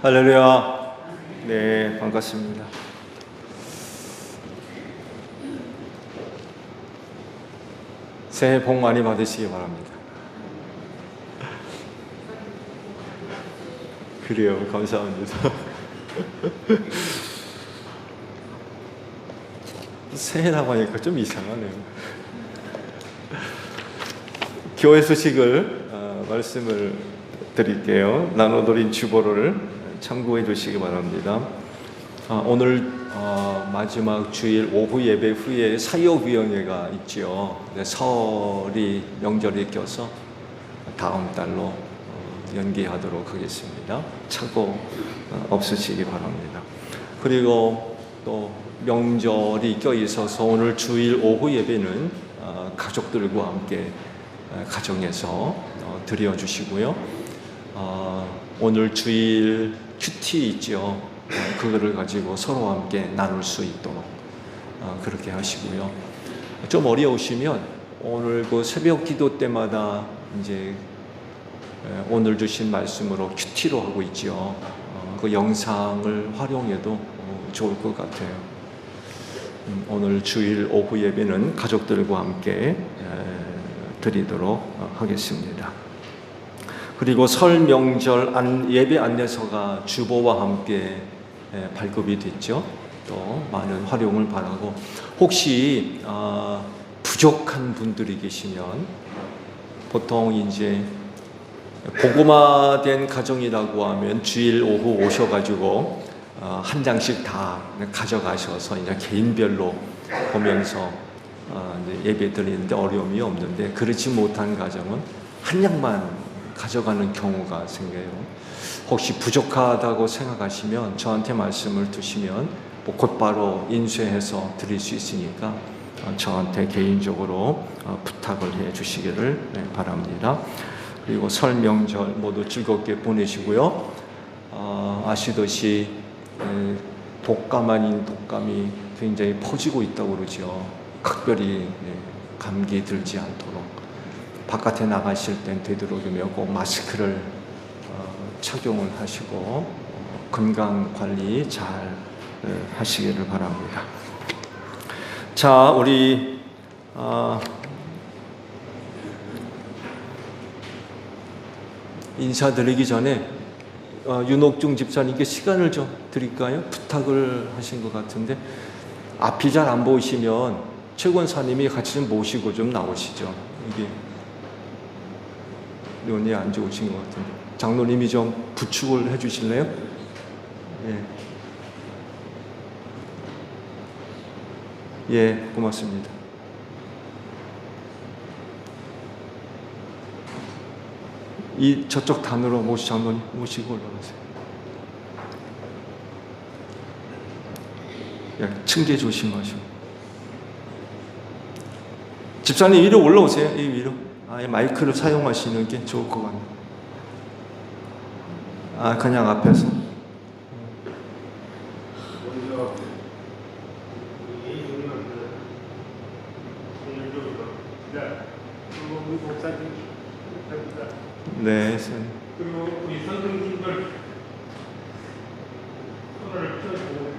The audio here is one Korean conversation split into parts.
할렐루야. 네, 반갑습니다. 새해 복 많이 받으시기 바랍니다. 그래요, 감사합니다. 새해라고 하니까 좀 이상하네요. 교회 소식을 말씀을 드릴게요. 나눠드린 주보를 참고해 주시기 바랍니다. 오늘 마지막 주일 오후 예배 후에 사역위원회가 있죠. 설이 명절이 껴서 다음 달로 연기하도록 하겠습니다. 착오 없으시기 바랍니다. 그리고 또 명절이 껴 있어서 오늘 주일 오후 예배는 가족들과 함께 가정에서 드려주시고요. 오늘 주일 큐티 있죠. 그거를 가지고 서로 함께 나눌 수 있도록 그렇게 하시고요. 좀 어려우시면 오늘 그 새벽 기도 때마다 이제 오늘 주신 말씀으로 큐티로 하고 있죠. 그 영상을 활용해도 좋을 것 같아요. 오늘 주일 오후 예배는 가족들과 함께 드리도록 하겠습니다. 그리고 설 명절 예배 안내서가 주보와 함께 발급이 됐죠. 또 많은 활용을 바라고, 혹시 부족한 분들이 계시면 보통 이제 고구마된 가정이라고 하면 주일 오후 오셔가지고 한 장씩 다 가져가셔서 이제 개인별로 보면서 이제 예배 드리는데 어려움이 없는데, 그렇지 못한 가정은 한 장만 가져가는 경우가 생겨요. 혹시 부족하다고 생각하시면 저한테 말씀을 주시면 곧바로 인쇄해서 드릴 수 있으니까 저한테 개인적으로 부탁을 해 주시기를 바랍니다. 그리고 설 명절 모두 즐겁게 보내시고요. 아시듯이 독감 아닌 독감이 굉장히 퍼지고 있다고 그러죠. 각별히 감기 들지 않도록 바깥에 나가실 땐 되도록이면 꼭 마스크를 착용을 하시고 건강 관리 잘 하시기를 바랍니다. 자, 우리 인사드리기 전에 윤옥중 집사님께 시간을 좀 드릴까요? 부탁을 하신 것 같은데, 앞이 잘 안 보이시면 최권사님이 같이 좀 모시고 좀 나오시죠. 이게 눈이 안 좋으신 것 같은데 장로님이 좀 부축을 해 주실래요? 예, 고맙습니다. 저쪽 단으로 장로님 모시고 올라가세요. 예, 층계 조심하시고. 집사님 위로 올라오세요. 이 위로. 마이크를 사용하시는 게 좋을 것 같네요. 그냥 앞에서. 네. 그리고 우리 선생님들 손을 펴고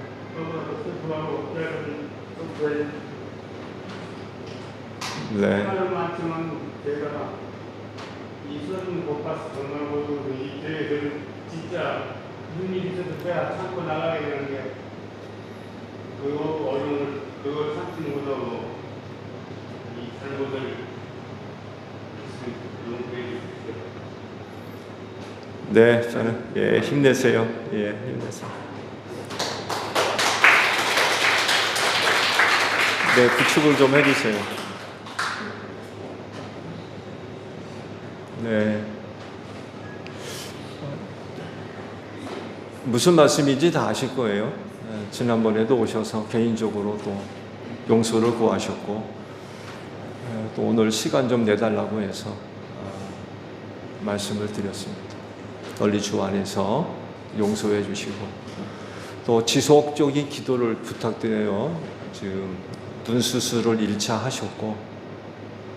선포하고 네. 하는 많지만 제가 이 손 못 봐서 정말 모르고 이 교회들은 진짜 눈이 있어도 빼야 참고 나가야 되는데 그거 어려움을 그걸 참지 못하고 이 잘못을 용서해 주십시오. 네, 저는 힘내세요. 힘내세요. 네, 부축을 좀 해주세요. 네. 무슨 말씀인지 다 아실 거예요. 지난번에도 오셔서 개인적으로 또 용서를 구하셨고, 또 오늘 시간 좀 내달라고 해서 말씀을 드렸습니다. 널리 주 안에서 용서해 주시고, 또 지속적인 기도를 부탁드려요. 지금 눈 수술을 1차 하셨고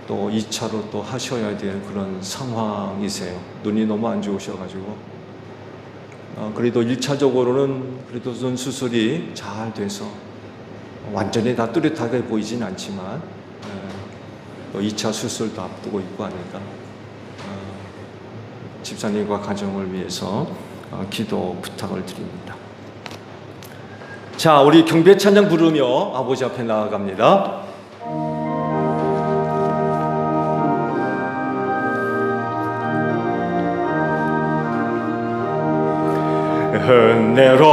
또 2차로 또 하셔야 될 그런 상황이세요. 눈이 너무 안 좋으셔가지고 그래도 1차적으로는 그래도 눈 수술이 잘 돼서 완전히 다 뚜렷하게 보이진 않지만 2차 수술도 앞두고 있고 하니까 집사님과 가정을 위해서 기도 부탁을 드립니다. 자, 우리 경배 찬양 부르며 아버지 앞에 나아갑니다.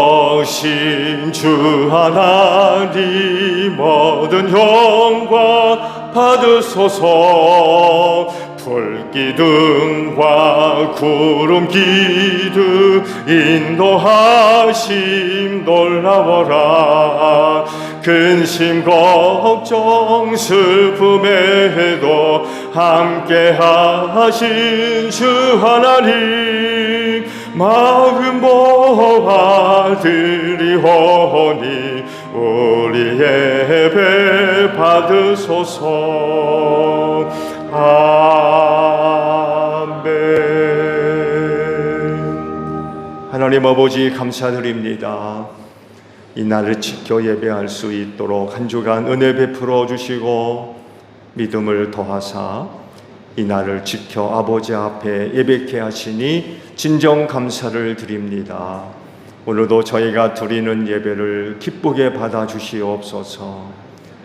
은혜로우신 주 하나님 모든 영광 받으소서. 불기둥과 구름기둥 인도하심 놀라워라. 근심 걱정 슬픔에도 함께하신 주 하나님 마음 모아 드리오니 우리 예배 받으소서. 아멘. 하나님 아버지 감사드립니다. 이 날을 지켜 예배할 수 있도록 한 주간 은혜 베풀어 주시고 믿음을 더하사 이 날을 지켜 아버지 앞에 예배케 하시니 진정 감사를 드립니다. 오늘도 저희가 드리는 예배를 기쁘게 받아 주시옵소서.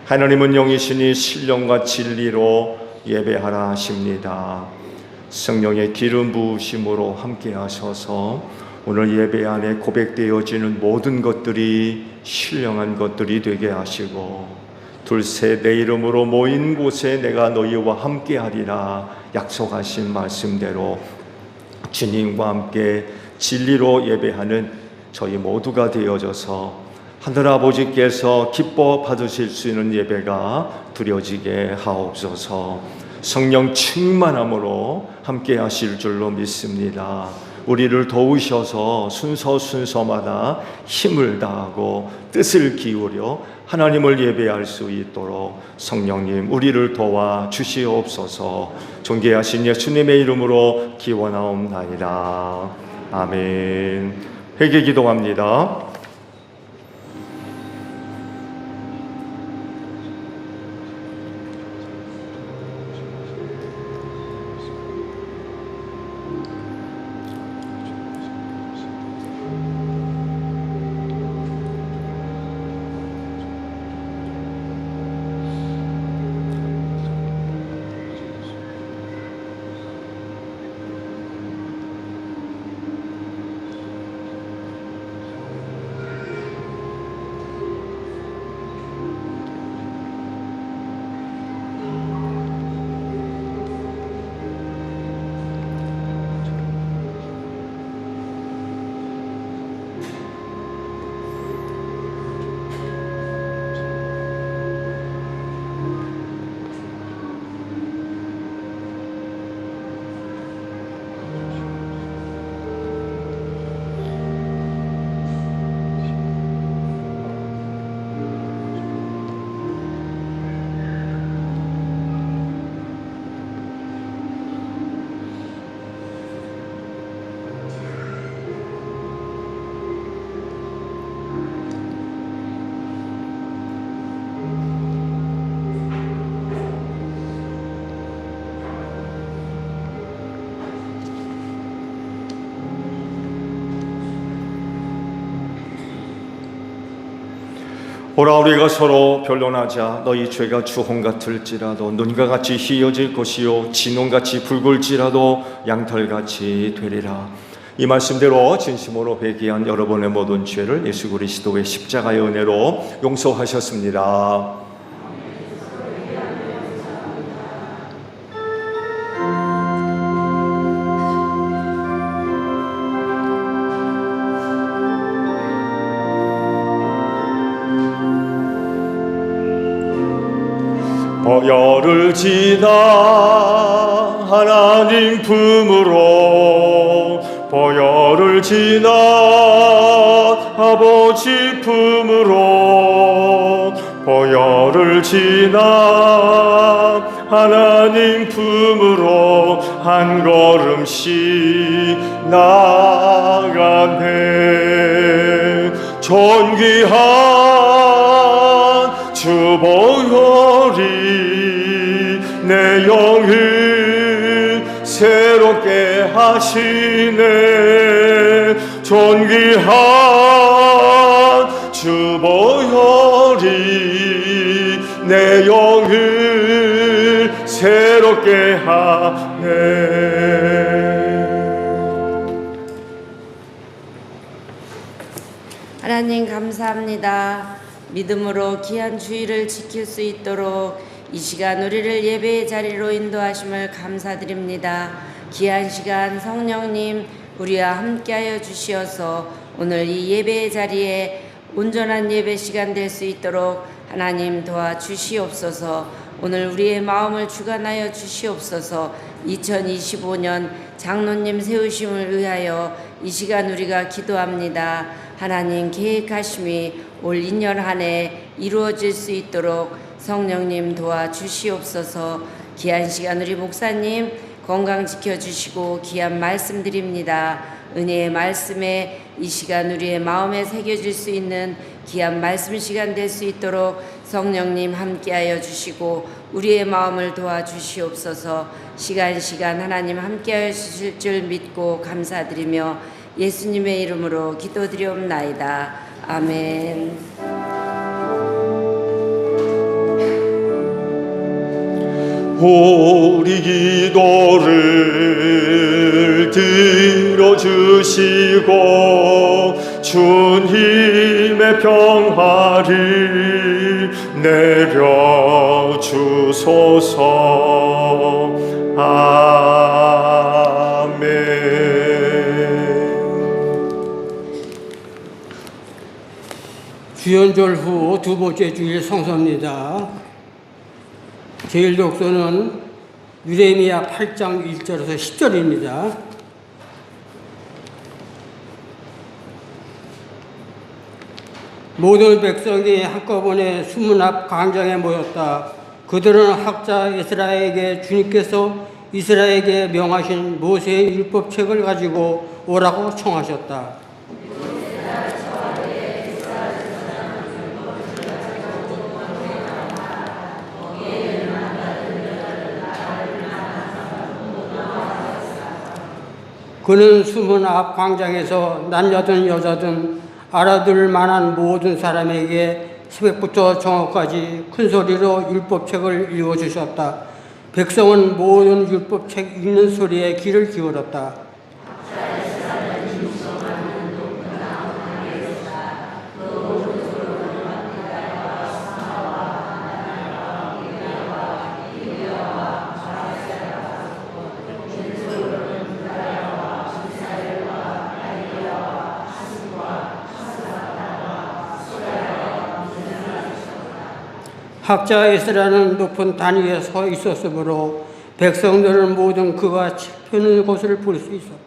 하나님은 영이시니 신령과 진리로 예배하라 하십니다. 성령의 기름 부으심으로 함께 하셔서 오늘 예배 안에 고백되어지는 모든 것들이 신령한 것들이 되게 하시고 둘셋 내 이름으로 모인 곳에 내가 너희와 함께 하리라 약속하신 말씀대로 주님과 함께 진리로 예배하는 저희 모두가 되어져서 하늘아버지께서 기뻐 받으실 수 있는 예배가 드려지게 하옵소서. 성령 충만함으로 함께 하실 줄로 믿습니다. 우리를 도우셔서 순서마다 힘을 다하고 뜻을 기울여 하나님을 예배할 수 있도록 성령님 우리를 도와 주시옵소서. 존귀하신 예수님의 이름으로 기원하옵나이다. 아멘. 회개 기도합니다. 오라 우리가 서로 변론하자. 너희 죄가 주홍 같을지라도 눈과 같이 희어질 것이요 진홍같이 붉을지라도 양털같이 되리라. 이 말씀대로 진심으로 회개한 여러분의 모든 죄를 예수 그리스도의 십자가의 은혜로 용서하셨습니다. 보혈을 지나 하나님 품으로 보혈을 지나 아버지 품으로 보혈을 지나 하나님 품으로 한 걸음씩 나아가네. 존귀한 주 보혈이 내 영을 새롭게 하시네. 존귀한 주 보혈이 내 영을 새롭게 하네. 하나님 감사합니다. 믿음으로 귀한 주일을 지킬 수 있도록 이 시간 우리를 예배의 자리로 인도하심을 감사드립니다. 귀한 시간 성령님 우리와 함께하여 주시어서 오늘 이 예배의 자리에 온전한 예배 시간 될 수 있도록 하나님 도와주시옵소서. 오늘 우리의 마음을 주관하여 주시옵소서. 2025년 장로님 세우심을 위하여 이 시간 우리가 기도합니다. 하나님 계획하심이 올 2년 한 해 이루어질 수 있도록 성령님 도와주시옵소서. 귀한 시간 우리 목사님 건강 지켜주시고 귀한 말씀 드립니다. 은혜의 말씀에 이 시간 우리의 마음에 새겨질 수 있는 귀한 말씀 시간 될 수 있도록 성령님 함께하여 주시고 우리의 마음을 도와주시옵소서. 시간 하나님 함께하여 주실 줄 믿고 감사드리며 예수님의 이름으로 기도드리옵나이다. 아멘. 우리 기도를 들어주시고 주님의 평화를 내려주소서. 아멘. 주연절 후 두 번째 주일 성서입니다. 제일 독서는 느헤미야 8장 1절에서 10절입니다. 모든 백성이 한꺼번에 수문 앞 광장에 모였다. 그들은 학자 에스라에게 주님께서 이스라엘에게 명하신 모세의 율법책을 가지고 오라고 청하셨다. 그는 수문 앞 광장에서 남자든 여자든 알아들을 만한 모든 사람에게 새벽부터 저녁까지 큰 소리로 율법책을 읽어주셨다. 백성은 모든 율법책 읽는 소리에 귀를 기울였다. 학자 에스라는 높은 단 위에 서 있었으므로 백성들은 모든 그가 책 펴는 것을 볼 수 있었다.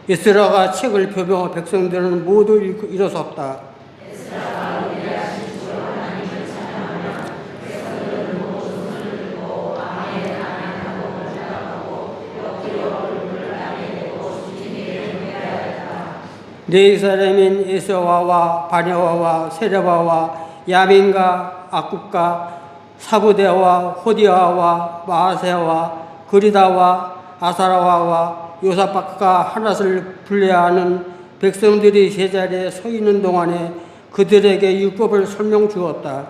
에스라가 책을 펴며 백성들은 모두 일어섰다. 네 사람인 에서와와 바네와와 세레바와 야민과 아굽과 사부대와 호디아와 마아세와 그리다와 아사라와와 요사박과 하낫을 분례하는 백성들이 제자리에 서 있는 동안에 그들에게 율법을 설명 주었다.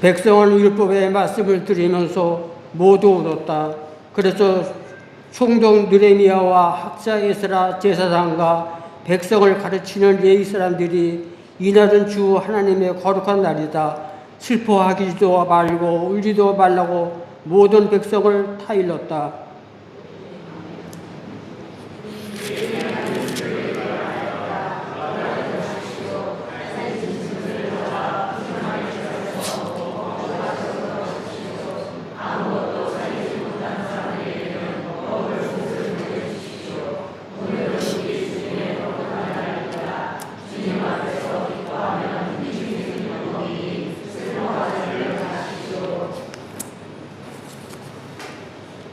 백성은 율법의 말씀을 들으면서 모두 울었다. 그래서 총독 느헤미야와 학자 에스라 제사장과 백성을 가르치는 레위 사람들이 이날은 주 하나님의 거룩한 날이다. 슬퍼하기도 말고 울지도 말라고 모든 백성을 타일렀다.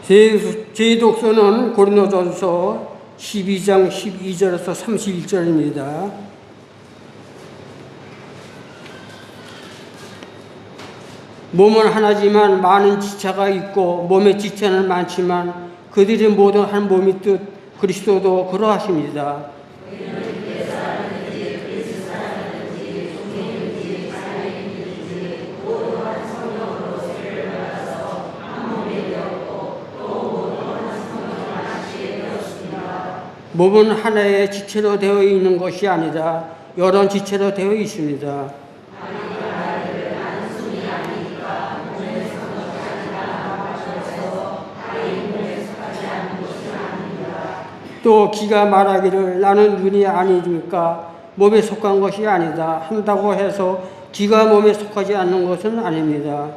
제 독서는 고린도전서 12장 12절에서 31절입니다. 몸은 하나지만 많은 지체가 있고 몸의 지체는 많지만 그들이 모두 한 몸이 뜻 그리스도도 그러하십니다. 몸은 하나의 지체로 되어 있는 것이 아니라 여러 지체로 되어 있습니다. 또 기가 말하기를 나는 눈이 아니니까 몸에 속한 것이 아니다 한다고 해서 기가 몸에 속하지 않는 것은 아닙니다.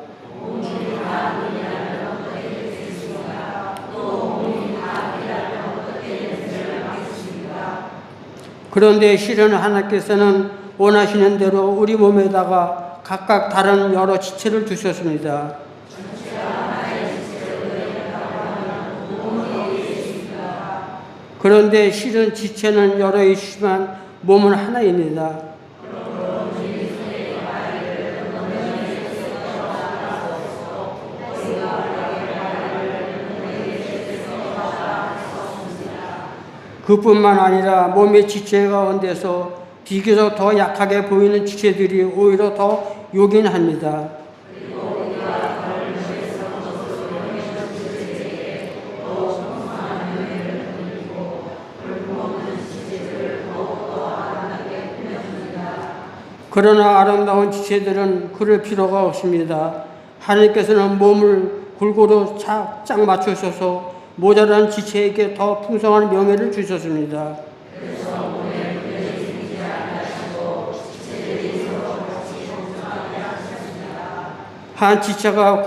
그런데 실은 하나님께서는 원하시는 대로 우리 몸에다가 각각 다른 여러 지체를 주셨습니다. 그런데 실은 지체는 여러 있지만 몸은 하나입니다. 그뿐만 아니라 몸의 지체 가운데서 비교적 더 약하게 보이는 지체들이 오히려 더 요긴합니다. 그러나 아름다운 지체들은 그럴 필요가 없습니다. 하나님께서는 몸을 골고루 짝 맞추셔서 모자란 지체에게 더 풍성한 명예를 주셨습니다. 한 지체가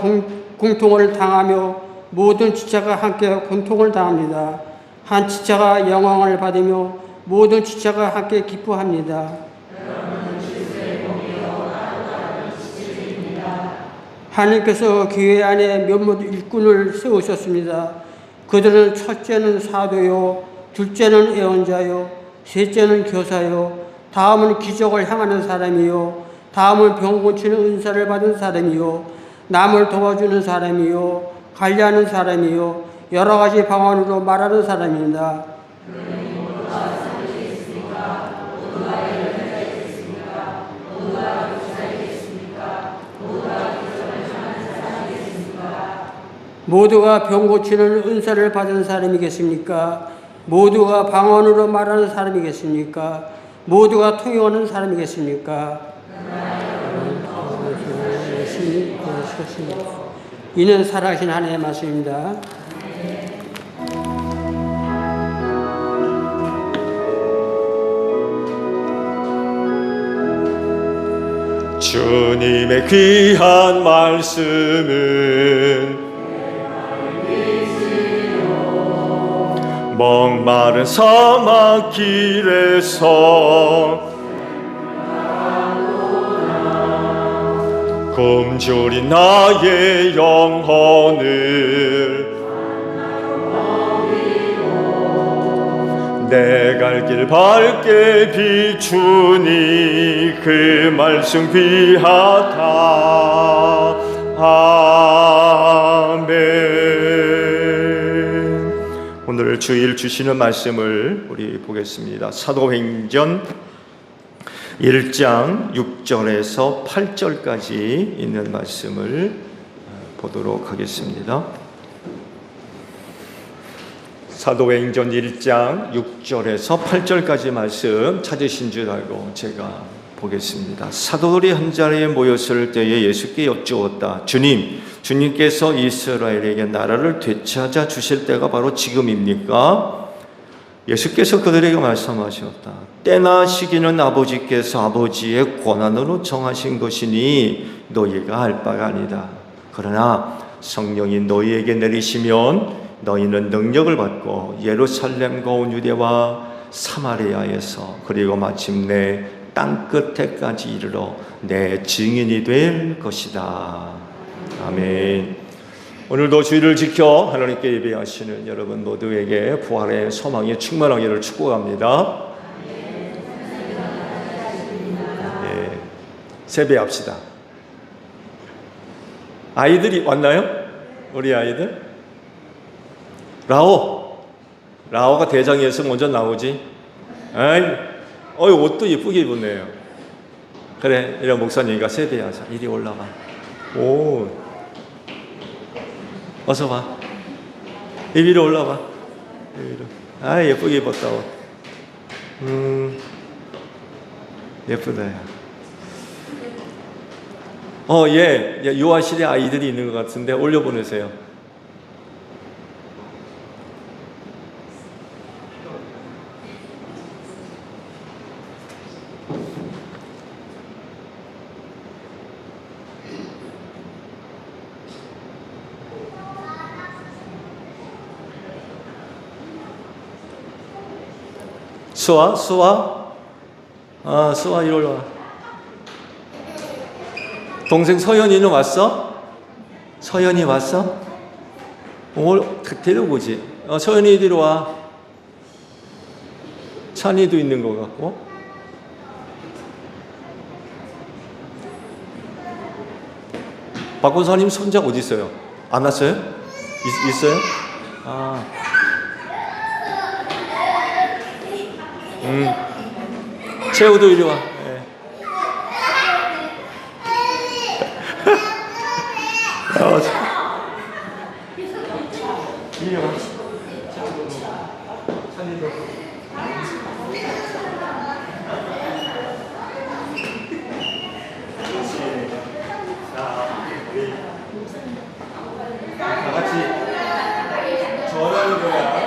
공통을 당하며 모든 지체가 함께 공통을 당합니다. 한 지체가 영광을 받으며 모든 지체가 함께 기뻐합니다. 하나님께서 교회 안에 몇몇 일꾼을 세우셨습니다. 그들은 첫째는 사도요, 둘째는 예언자요, 셋째는 교사요, 다음은 기적을 향하는 사람이요, 다음은 병 고치는 은사를 받은 사람이요, 남을 도와주는 사람이요, 관리하는 사람이요, 여러 가지 방언으로 말하는 사람입니다. 모두가 병 고치는 은사를 받은 사람이겠습니까? 모두가 방언으로 말하는 사람이겠습니까? 모두가 통역하는 사람이겠습니까? 이는 살아계신 하나님의 말씀입니다. 주님의 귀한 말씀은 목마른 사막 길에서 굶주린 나의 영혼을 내 갈 길 밝게 비추니 그 말씀 귀하다. 아멘. 오늘 주일 주시는 말씀을 우리 보겠습니다. 사도행전 1장 6절에서 8절까지 있는 말씀을 보도록 하겠습니다. 사도행전 1장 6절에서 8절까지 말씀 찾으신 줄 알고 제가 보겠습니다. 사도들이 한 자리에 모였을 때에 예수께 여쭈었다. 주님께서 이스라엘에게 나라를 되찾아 주실 때가 바로 지금입니까? 예수께서 그들에게 말씀하셨다. 때나 시기는 아버지께서 아버지의 권한으로 정하신 것이니 너희가 알 바가 아니다. 그러나 성령이 너희에게 내리시면 너희는 능력을 받고 예루살렘과 온 유대와 사마리아에서 그리고 마침내 땅끝에까지 이르러 내 증인이 될 것이다. 아멘. 오늘도 주의를 지켜 하나님께 예배하시는 여러분 모두에게 부활의 소망이 충만하기를 축복합니다. 예, 세배합시다. 아이들이 왔나요? 우리 아이들? 라오가 대장에서 먼저 나오지. 옷도 예쁘게 입었네요. 그래, 이런 목사님과 세배하자. 이리 올라가. 오, 어서 와. 이리로 올라와. 이리로. 예쁘게 입었다. 옷. 예쁘다. 예, 유아실에 아이들이 있는 것 같은데 올려보내세요. 수아, 이리 올라와. 동생 서연이는 왔어? 서연이 왔어? 오늘 데려오지. 서연이 이리로 와. 찬이도 있는 것 같고. 박권사님 손자 어디 있어요? 안 왔어요? 있어요? 채우도 이리 와. 네. 이리 와. 다 같이 전하는 거야.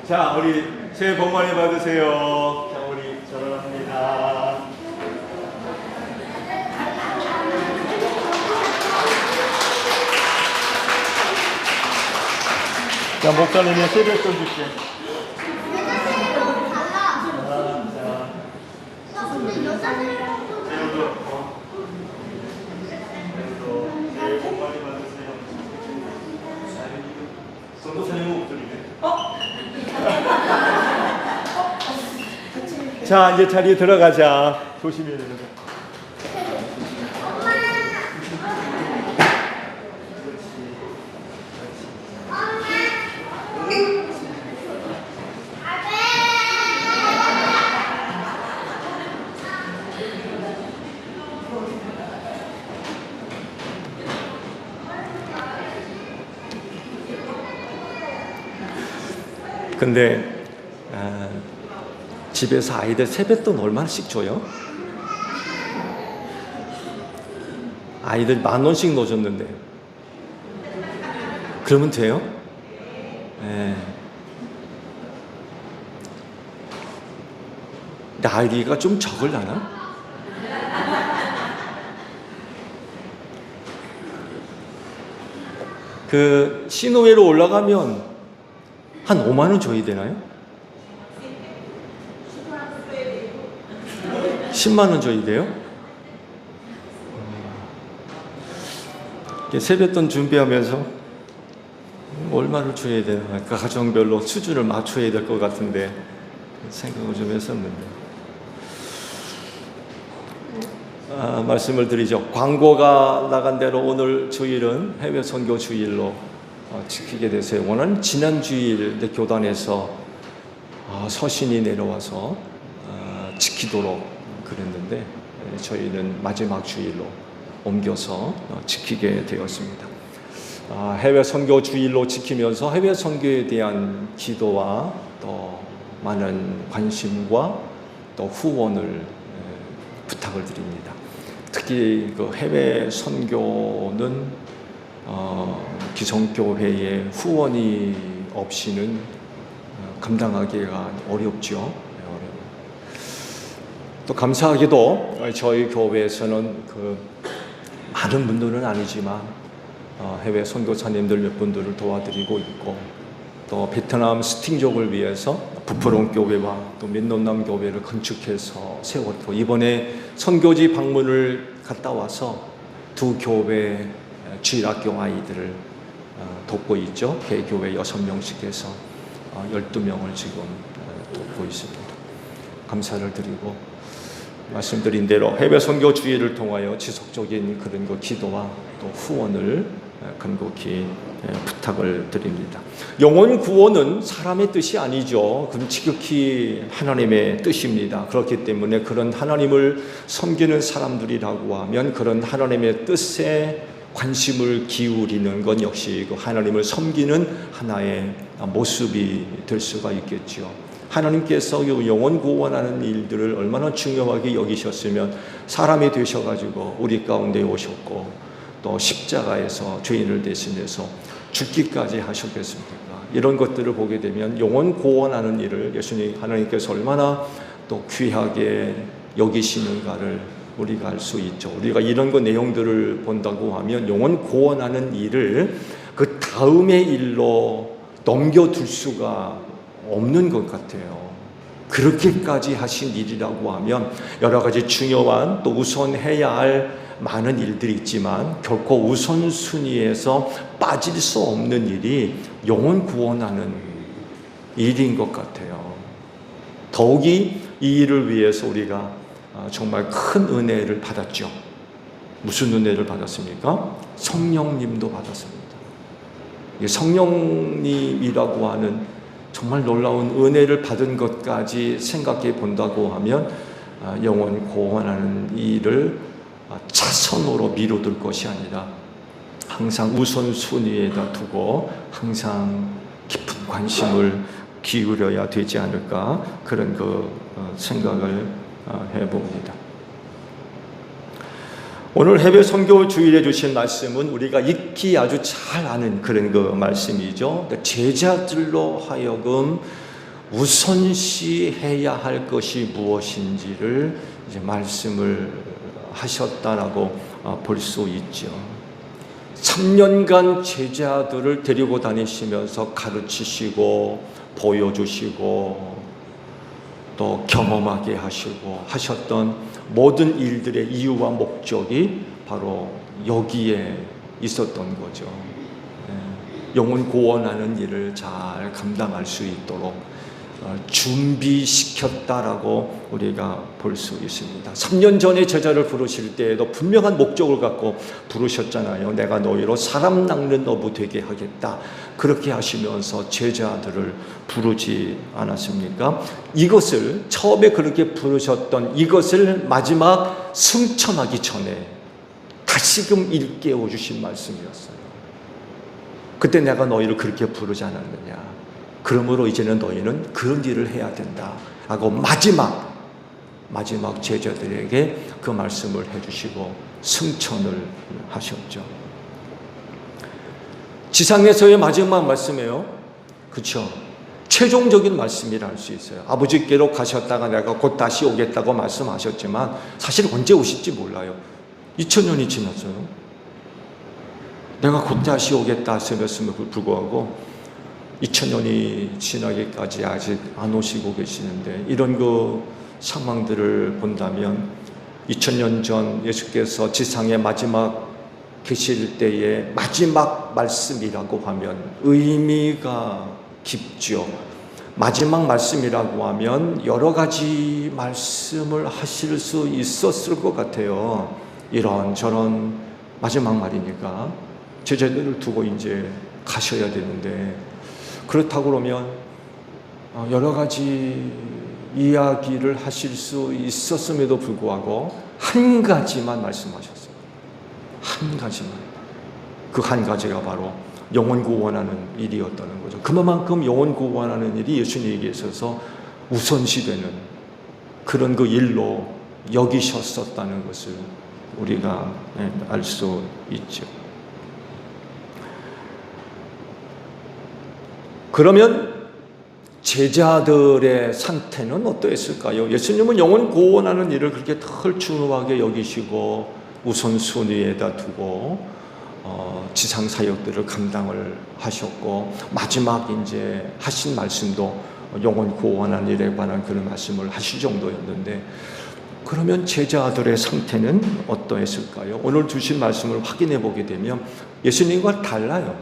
자, 우리 새해 복 많이 받으세요. 자, 우리 전화합니다. 자, 목사님의 세뱃돈 줄게. 새해 복 많이 받으세요. 전도사님 목소리네. 자, 이제 자리에 들어가자. 조심해야 되는 거. 근데 집에서 아이들 세뱃돈 얼마씩 줘요? 아이들 10,000원씩 넣어줬는데 그러면 돼요? 나이가 좀 적을라나? 그 신호회로 올라가면 한 5만 원 줘야 되나요? 10만 원 줘야 돼요? 세뱃돈 준비하면서 얼마를 줘야 되나? 가정별로 수준을 맞춰야 될 것 같은데 생각을 좀 했었는데 말씀을 드리죠. 광고가 나간 대로 오늘 주일은 해외 선교 주일로 지키게 됐어요. 오늘 지난 주일 교단에서 서신이 내려와서 지키도록 그랬는데 저희는 마지막 주일로 옮겨서 지키게 되었습니다. 해외 선교 주일로 지키면서 해외 선교에 대한 기도와 또 많은 관심과 또 후원을 부탁을 드립니다. 특히 그 해외 선교는 기성교회의 후원이 없이는 감당하기가 어렵죠. 또 감사하게도 저희 교회에서는 그 많은 분들은 아니지만 해외 선교사님들 몇 분들을 도와드리고 있고, 또 베트남 스팅족을 위해서 부프롱 교회와 또 민논남 교회를 건축해서 세웠고, 이번에 선교지 방문을 갔다 와서 두 교회 주일학교 아이들을 돕고 있죠. 개교회 6명씩 해서 12명을 지금 돕고 있습니다. 감사를 드리고, 말씀드린 대로 해외 선교 주의를 통하여 지속적인 그런 그 기도와 또 후원을 간곡히 부탁을 드립니다. 영혼 구원은 사람의 뜻이 아니죠. 그건 지극히 하나님의 뜻입니다. 그렇기 때문에 그런 하나님을 섬기는 사람들이라고 하면 그런 하나님의 뜻에 관심을 기울이는 건 역시 그 하나님을 섬기는 하나의 모습이 될 수가 있겠죠. 하나님께서 영혼 구원하는 일들을 얼마나 중요하게 여기셨으면 사람이 되셔가지고 우리 가운데 오셨고, 또 십자가에서 죄인을 대신해서 죽기까지 하셨겠습니까? 이런 것들을 보게 되면 영혼 구원하는 일을 예수님 하나님께서 얼마나 또 귀하게 여기시는가를 우리가 알 수 있죠. 우리가 이런 거 내용들을 본다고 하면 영혼 구원하는 일을 그 다음의 일로 넘겨둘 수가 없는 것 같아요. 그렇게까지 하신 일이라고 하면 여러 가지 중요한 또 우선해야 할 많은 일들이 있지만 결코 우선순위에서 빠질 수 없는 일이 영혼 구원하는 일인 것 같아요. 더욱이 이 일을 위해서 우리가 정말 큰 은혜를 받았죠. 무슨 은혜를 받았습니까? 성령님도 받았습니다. 성령님이라고 하는 정말 놀라운 은혜를 받은 것까지 생각해 본다고 하면 영혼 구원하는 일을 차선으로 미뤄둘 것이 아니라 항상 우선순위에다 두고 항상 깊은 관심을 기울여야 되지 않을까, 그런 그 생각을 해봅니다. 오늘 해외 선교 주일에 주신 말씀은 우리가 익히 아주 잘 아는 그런 그 말씀이죠. 제자들로 하여금 우선시해야 할 것이 무엇인지를 이제 말씀을 하셨다라고 볼 수 있죠. 3년간 제자들을 데리고 다니시면서 가르치시고 보여주시고 또 경험하게 하시고 하셨던 모든 일들의 이유와 목적이 바로 여기에 있었던 거죠. 영혼 구원하는 일을 잘 감당할 수 있도록 준비시켰다라고 우리가 볼 수 있습니다. 3년 전에 제자를 부르실 때에도 분명한 목적을 갖고 부르셨잖아요. 내가 너희로 사람 낚는 어부 되게 하겠다. 그렇게 하시면서 제자들을 부르지 않았습니까? 이것을 처음에 그렇게 부르셨던 이것을 마지막 승천하기 전에 다시금 일깨워 주신 말씀이었어요. 그때 내가 너희를 그렇게 부르지 않았느냐. 그러므로 이제는 너희는 그런 일을 해야 된다 하고 마지막 제자들에게 그 말씀을 해주시고 승천을 하셨죠. 지상에서의 마지막 말씀이에요. 그렇죠? 최종적인 말씀이라 할 수 있어요. 아버지께로 가셨다가 내가 곧 다시 오겠다고 말씀하셨지만 사실 언제 오실지 몰라요. 2000년이 지났어요. 내가 곧 다시 오겠다 하셨음에도 불구하고 2000년이 지나기까지 아직 안 오시고 계시는데, 이런 그 상황들을 본다면 2000년 전 예수께서 지상에 마지막 계실 때의 마지막 말씀이라고 하면 의미가 깊죠. 마지막 말씀이라고 하면 여러 가지 말씀을 하실 수 있었을 것 같아요. 이런저런 마지막 말이니까 제자들을 두고 이제 가셔야 되는데, 그렇다고 그러면 여러 가지 이야기를 하실 수 있었음에도 불구하고 한 가지만 말씀하셨어요. 한 가지만. 그 한 가지가 바로 영혼 구원하는 일이었다는 거죠. 그만큼 영혼 구원하는 일이 예수님에게 있어서 우선시되는 그런 그 일로 여기셨었다는 것을 우리가 알 수 있죠. 그러면 제자들의 상태는 어떠했을까요? 예수님은 영혼 구원하는 일을 그렇게 덜 중요하게 여기시고 우선순위에다 두고 지상 사역들을 감당을 하셨고, 마지막 이제 하신 말씀도 영혼 구원하는 일에 관한 그런 말씀을 하실 정도였는데, 그러면 제자들의 상태는 어떠했을까요? 오늘 주신 말씀을 확인해 보게 되면 예수님과 달라요.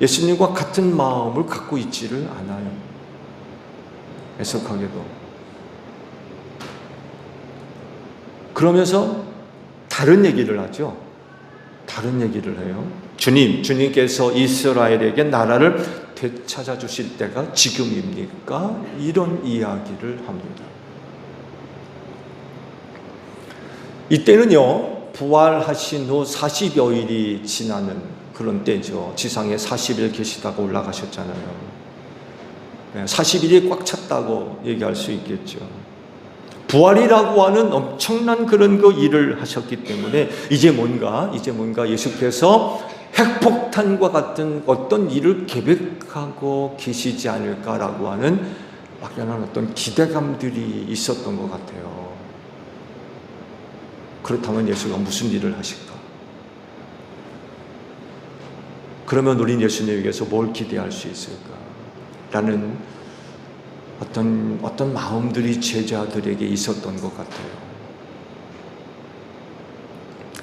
예수님과 같은 마음을 갖고 있지를 않아요. 애석하게도. 그러면서 다른 얘기를 하죠. 다른 얘기를 해요. 주님께서 이스라엘에게 나라를 되찾아 주실 때가 지금입니까? 이런 이야기를 합니다. 이때는요, 부활하신 후 40여일이 지나는 그런 때죠. 지상에 40일 계시다가 올라가셨잖아요. 40일이 꽉 찼다고 얘기할 수 있겠죠. 부활이라고 하는 엄청난 그런 그 일을 하셨기 때문에 이제 뭔가 예수께서 핵폭탄과 같은 어떤 일을 계획하고 계시지 않을까라고 하는 막연한 어떤 기대감들이 있었던 것 같아요. 그렇다면 예수가 무슨 일을 하실까? 그러면 우린 예수님에게서 뭘 기대할 수 있을까? 라는 어떤 마음들이 제자들에게 있었던 것 같아요.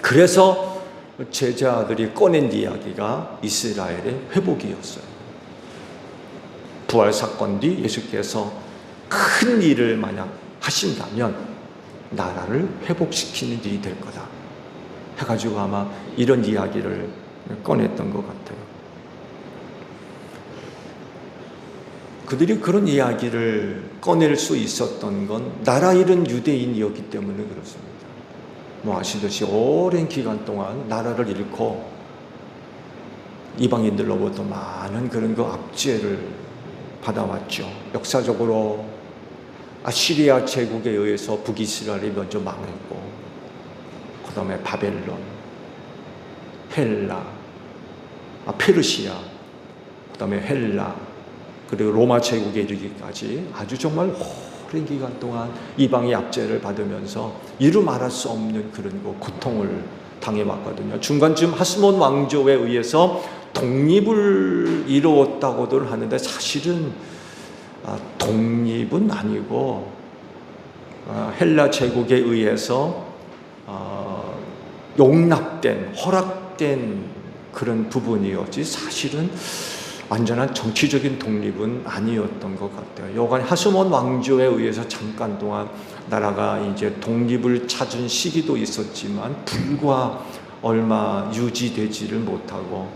그래서 제자들이 꺼낸 이야기가 이스라엘의 회복이었어요. 부활 사건 뒤 예수께서 큰 일을 만약 하신다면 나라를 회복시키는 일이 될 거다 해가지고 아마 이런 이야기를 꺼냈던 것 같아요. 그들이 그런 이야기를 꺼낼 수 있었던 건 나라 잃은 유대인이었기 때문에 그렇습니다. 아시듯이 오랜 기간 동안 나라를 잃고 이방인들로부터 많은 그런 그 압제를 받아왔죠. 역사적으로 아시리아 제국에 의해서 북이스라엘이 먼저 망했고, 그 다음에 바벨론, 헬라, 페르시아, 그 다음에 헬라, 그리고 로마 제국에 이르기까지 아주 정말 오랜 기간 동안 이방의 압제를 받으면서 이루 말할 수 없는 그런 고통을 당해왔거든요. 중간쯤 하스몬 왕조에 의해서 독립을 이루었다고들 하는데 사실은 독립은 아니고 헬라 제국에 의해서 용납된, 허락된 그런 부분이었지 사실은 완전한 정치적인 독립은 아니었던 것 같아요. 여간 하스몬 왕조에 의해서 잠깐 동안 나라가 이제 독립을 찾은 시기도 있었지만 불과 얼마 유지되지를 못하고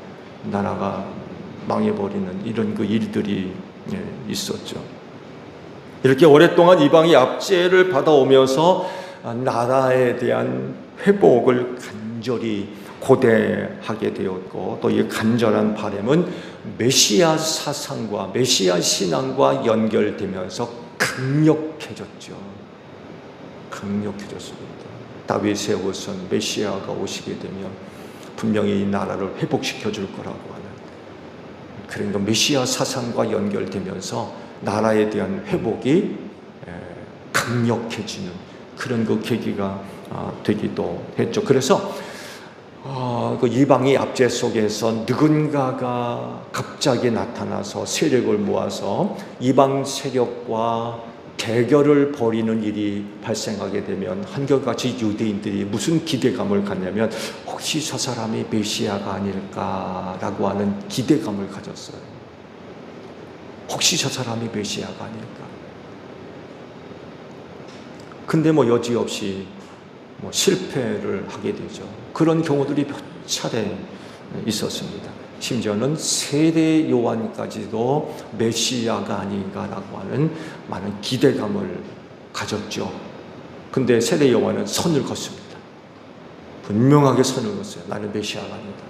나라가 망해버리는 이런 그 일들이 있었죠. 이렇게 오랫동안 이방이 압제를 받아오면서 나라에 대한 회복을 간절히 고대하게 되었고, 또 이 간절한 바람은 메시아 사상과 메시아 신앙과 연결되면서 강력해졌죠. 강력해졌습니다. 다윗의 후손 메시아가 오시게 되면 분명히 이 나라를 회복시켜 줄 거라고 하는, 그러니까 메시아 사상과 연결되면서 나라에 대한 회복이 강력해지는 그런 그 계기가 되기도 했죠. 그래서 그 이방의 압제 속에서 누군가가 갑자기 나타나서 세력을 모아서 이방 세력과 대결을 벌이는 일이 발생하게 되면 한결같이 유대인들이 무슨 기대감을 갖냐면 혹시 저 사람이 메시아가 아닐까라고 하는 기대감을 가졌어요. 혹시 저 사람이 메시아가 아닐까. 근데 여지없이 실패를 하게 되죠. 그런 경우들이 몇 차례 있었습니다. 심지어는 세례 요한까지도 메시아가 아닌가라고 하는 많은 기대감을 가졌죠. 근데 세례 요한은 선을 걷습니다. 분명하게 선을 걷어요. 나는 메시아가 아니다.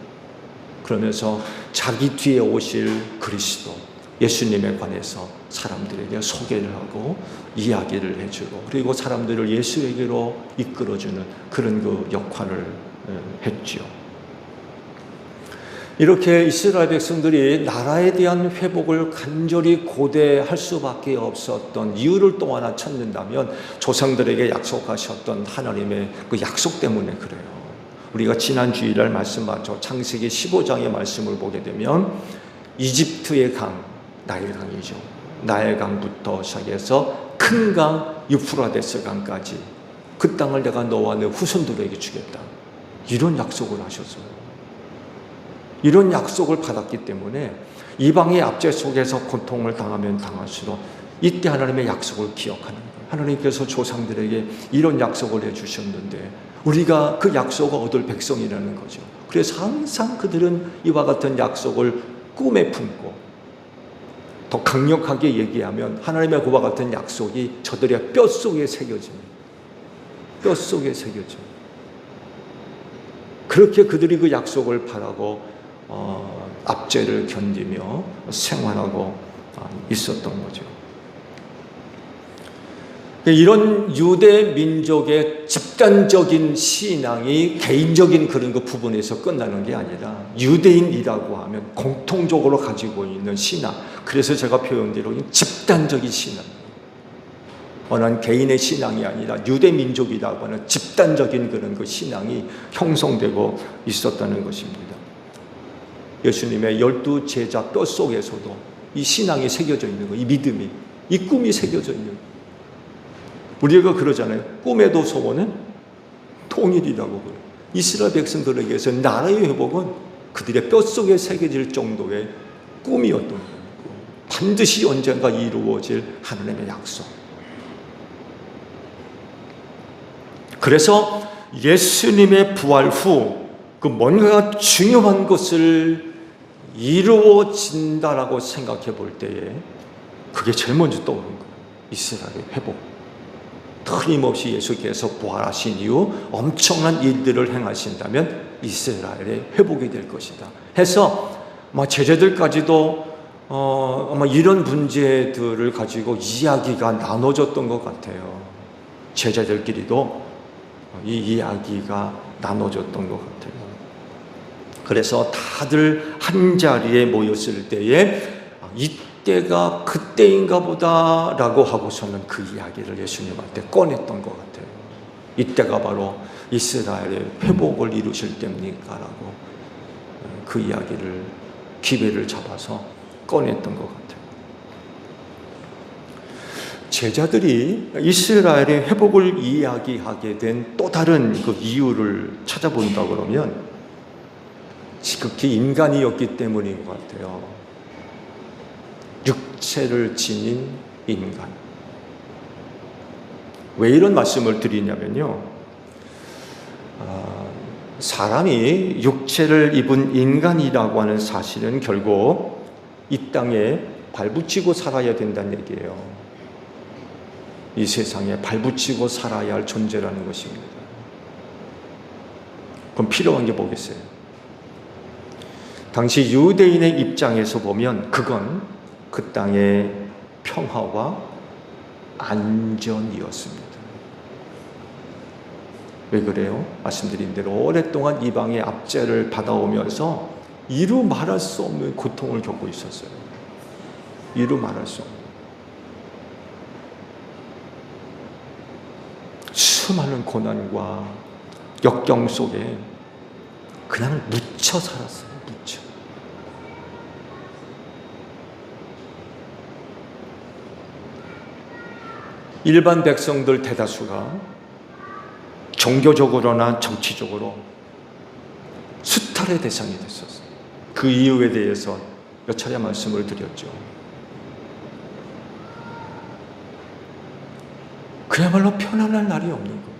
그러면서 자기 뒤에 오실 그리스도 예수님에 관해서 사람들에게 소개를 하고 이야기를 해주고, 그리고 사람들을 예수에게로 이끌어주는 그런 그 역할을 했죠. 이렇게 이스라엘 백성들이 나라에 대한 회복을 간절히 고대할 수밖에 없었던 이유를 또 하나 찾는다면 조상들에게 약속하셨던 하나님의 그 약속 때문에 그래요. 우리가 지난 주일날 말씀 맞죠? 창세기 15장의 말씀을 보게 되면 이집트의 강, 나일강이죠. 나일강부터 시작해서 큰 강 유프라데스 강까지 그 땅을 내가 너와 내 후손들에게 주겠다. 이런 약속을 하셨어요. 이런 약속을 받았기 때문에 이방의 압제 속에서 고통을 당하면 당할수록 이때 하나님의 약속을 기억하는 거예요. 하나님께서 조상들에게 이런 약속을 해주셨는데 우리가 그 약속을 얻을 백성이라는 거죠. 그래서 항상 그들은 이와 같은 약속을 꿈에 품고 더 강력하게 얘기하면 하나님의 그와 같은 약속이 저들의 뼛속에 새겨집니다. 뼛속에 새겨집니다. 그렇게 그들이 그 약속을 바라고 압제를 견디며 생활하고 있었던 거죠. 이런 유대 민족의 집단적인 신앙이 개인적인 그런 그 부분에서 끝나는 게 아니라 유대인이라고 하면 공통적으로 가지고 있는 신앙. 그래서 제가 표현대로 집단적인 신앙. 어느 개인의 신앙이 아니라 유대 민족이라고 하는 집단적인 그런 그 신앙이 형성되고 있었다는 것입니다. 예수님의 12 제자 뼛속에서도 이 신앙이 새겨져 있는 거, 이 믿음이, 이 꿈이 새겨져 있는 거. 우리가 그러잖아요. 꿈에도 소원은 통일이라고 그래요. 이스라엘 백성들에게서 나라의 회복은 그들의 뼛속에 새겨질 정도의 꿈이었던 거예요. 반드시 언젠가 이루어질 하나님의 약속. 그래서 예수님의 부활 후 그 뭔가 중요한 것을 이루어진다라고 생각해 볼 때에 그게 제일 먼저 떠오르는 거예요. 이스라엘의 회복. 틀림없이 예수께서 부활하신 이후 엄청난 일들을 행하신다면 이스라엘의 회복이 될 것이다 해서 제자들까지도 아마 이런 문제들을 가지고 이야기가 나눠졌던 것 같아요. 제자들끼리도 이 이야기가 나눠졌던 것 같아요. 그래서 다들 한자리에 모였을 때에 이때가 그때인가 보다라고 하고서는 그 이야기를 예수님한테 꺼냈던 것 같아요. 이때가 바로 이스라엘의 회복을 이루실 때입니까? 라고 그 이야기를 기회를 잡아서 꺼냈던 것 같아요. 제자들이 이스라엘의 회복을 이야기하게 된 또 다른 그 이유를 찾아본다 그러면 지극히 인간이었기 때문인 것 같아요. 육체를 지닌 인간. 왜 이런 말씀을 드리냐면요. 사람이 육체를 입은 인간이라고 하는 사실은 결국 이 땅에 발붙이고 살아야 된다는 얘기예요. 이 세상에 발붙이고 살아야 할 존재라는 것입니다. 그럼 필요한 게 뭐겠어요? 당시 유대인의 입장에서 보면 그건 그 땅의 평화와 안전이었습니다. 왜 그래요? 말씀드린 대로 오랫동안 이방의 압제를 받아오면서 이루 말할 수 없는 고통을 겪고 있었어요. 이루 말할 수 없는. 수많은 고난과 역경 속에 그냥 묻혀 살았어요. 묻혀. 일반 백성들 대다수가 종교적으로나 정치적으로 수탈의 대상이 됐었어요. 그 이유에 대해서 몇 차례 말씀을 드렸죠. 그야말로 편안할 날이 없는 거예요.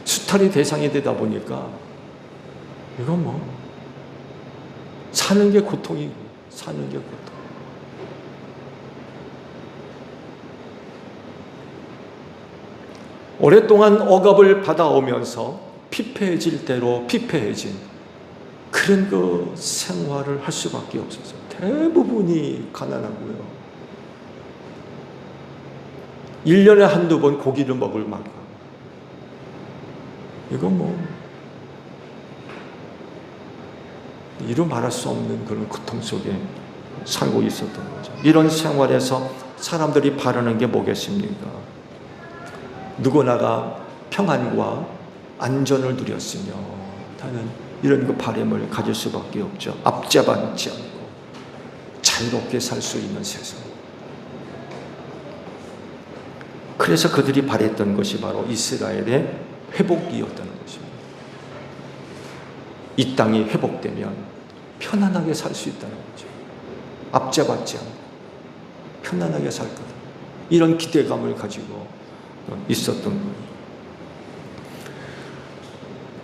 수탈의 대상이 되다 보니까 이건 사는 게 고통이고 사는 게 고통. 오랫동안 억압을 받아오면서 피폐해질 대로 피폐해진 그런 그 생활을 할 수밖에 없었어요. 대부분이 가난하고요. 1년에 한두 번 고기를 먹을 만큼. 이건 이루 말할 수 없는 그런 고통 속에 살고 있었던 거죠. 이런 생활에서 사람들이 바라는 게 뭐겠습니까? 누구나가 평안과 안전을 누렸으며 나는 이런 그 바람을 가질 수밖에 없죠. 앞잡아지 않고 자유롭게 살 수 있는 세상. 그래서 그들이 바랬던 것이 바로 이스라엘의 회복이었다는 것입니다. 이 땅이 회복되면 편안하게 살 수 있다는 거죠. 앞잡아지 않고 편안하게 살 거다. 이런 기대감을 가지고 있었던 거예요.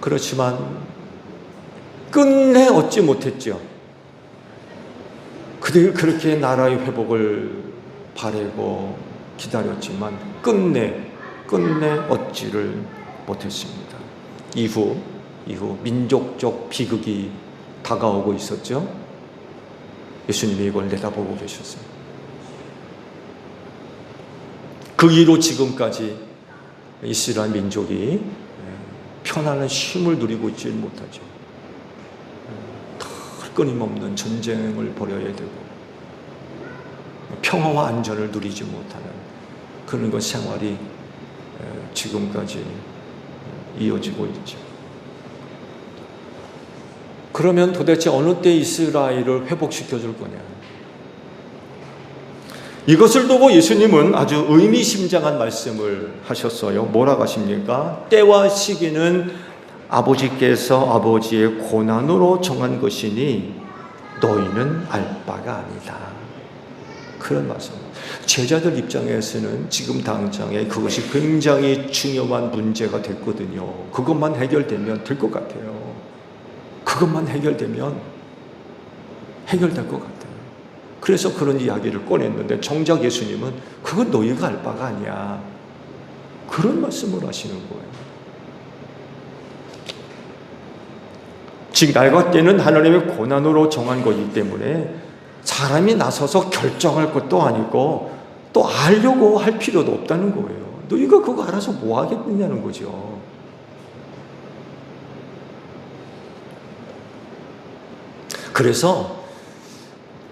그렇지만 끝내 얻지 못했죠. 그들이 그렇게 나라의 회복을 바라고 기다렸지만 끝내 얻지를 못했습니다. 이후 민족적 비극이 다가오고 있었죠. 예수님이 이걸 내다보고 계셨어요. 그 이후로 지금까지 이스라엘 민족이 편안한 쉼을 누리고 있지 못하죠. 끊임없는 전쟁을 벌여야 되고 평화와 안전을 누리지 못하는 그런 것 생활이 지금까지 이어지고 있죠. 그러면 도대체 어느 때 이스라엘을 회복시켜 줄 거냐? 이것을 두고 예수님은 아주 의미심장한 말씀을 하셨어요. 뭐라고 하십니까? 때와 시기는 아버지께서 아버지의 고난으로 정한 것이니 너희는 알 바가 아니다. 그런 말씀. 제자들 입장에서는 지금 당장에 그것이 굉장히 중요한 문제가 됐거든요. 그것만 해결되면 될 것 같아요. 그것만 해결되면 해결될 것 같아요. 그래서 그런 이야기를 꺼냈는데 정작 예수님은 그건 너희가 알 바가 아니야. 그런 말씀을 하시는 거예요. 즉 날과 때는 하나님의 고난으로 정한 거기 때문에 사람이 나서서 결정할 것도 아니고 또 알려고 할 필요도 없다는 거예요. 너희가 그거 알아서 뭐 하겠느냐는 거죠. 그래서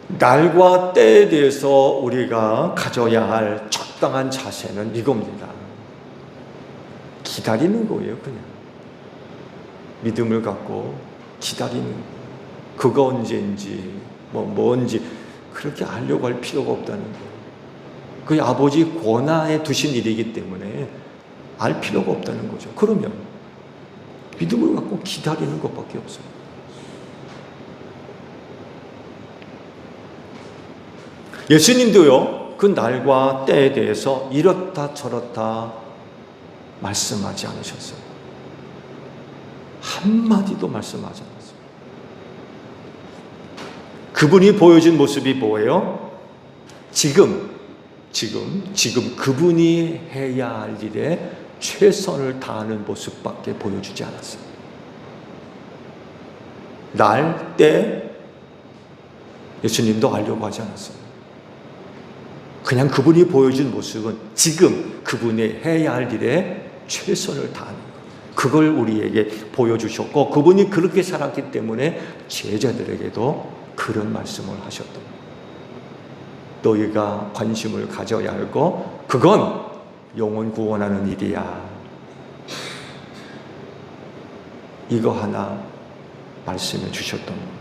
날과 때에 대해서 우리가 가져야 할 적당한 자세는 이겁니다. 기다리는 거예요, 그냥. 믿음을 갖고 기다리는 거예요. 그거 언제인지, 뭔지 그렇게 알려고 할 필요가 없다는 거예요. 그게 아버지 권한에 두신 일이기 때문에 알 필요가 없다는 거죠. 그러면 믿음을 갖고 기다리는 것밖에 없어요. 예수님도요, 그 날과 때에 대해서 이렇다 저렇다 말씀하지 않으셨어요. 한마디도 말씀하지 않았어요. 그분이 보여준 모습이 뭐예요? 지금 그분이 해야 할 일에 최선을 다하는 모습밖에 보여주지 않았어요. 날, 때, 예수님도 알려고 하지 않았어요. 그냥 그분이 보여준 모습은 지금 그분이 해야 할 일에 최선을 다하는 것. 그걸 우리에게 보여주셨고 그분이 그렇게 살았기 때문에 제자들에게도 그런 말씀을 하셨던 거예요. 너희가 관심을 가져야 하고 그건 영혼 구원하는 일이야. 이거 하나 말씀해 주셨던 거예요.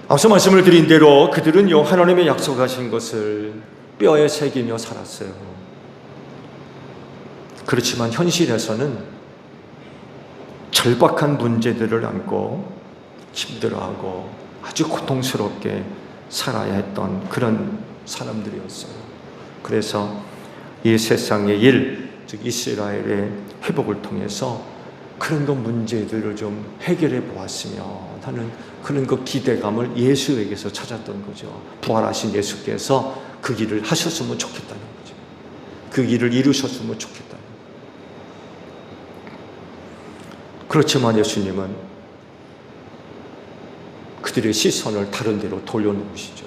앞서 말씀을 드린 대로 그들은요 하나님의 약속하신 것을 뼈에 새기며 살았어요. 그렇지만 현실에서는 절박한 문제들을 안고 힘들어하고 아주 고통스럽게 살아야 했던 그런 사람들이었어요. 그래서 이 세상의 일, 즉 이스라엘의 회복을 통해서 그런 그 문제들을 좀 해결해 보았으며 하는 그런 그 기대감을 예수에게서 찾았던 거죠. 부활하신 예수께서 그 일을 하셨으면 좋겠다는 거죠. 그 일을 이루셨으면 좋겠다는 거죠. 그렇지만 예수님은 그들의 시선을 다른 데로 돌려놓으시죠.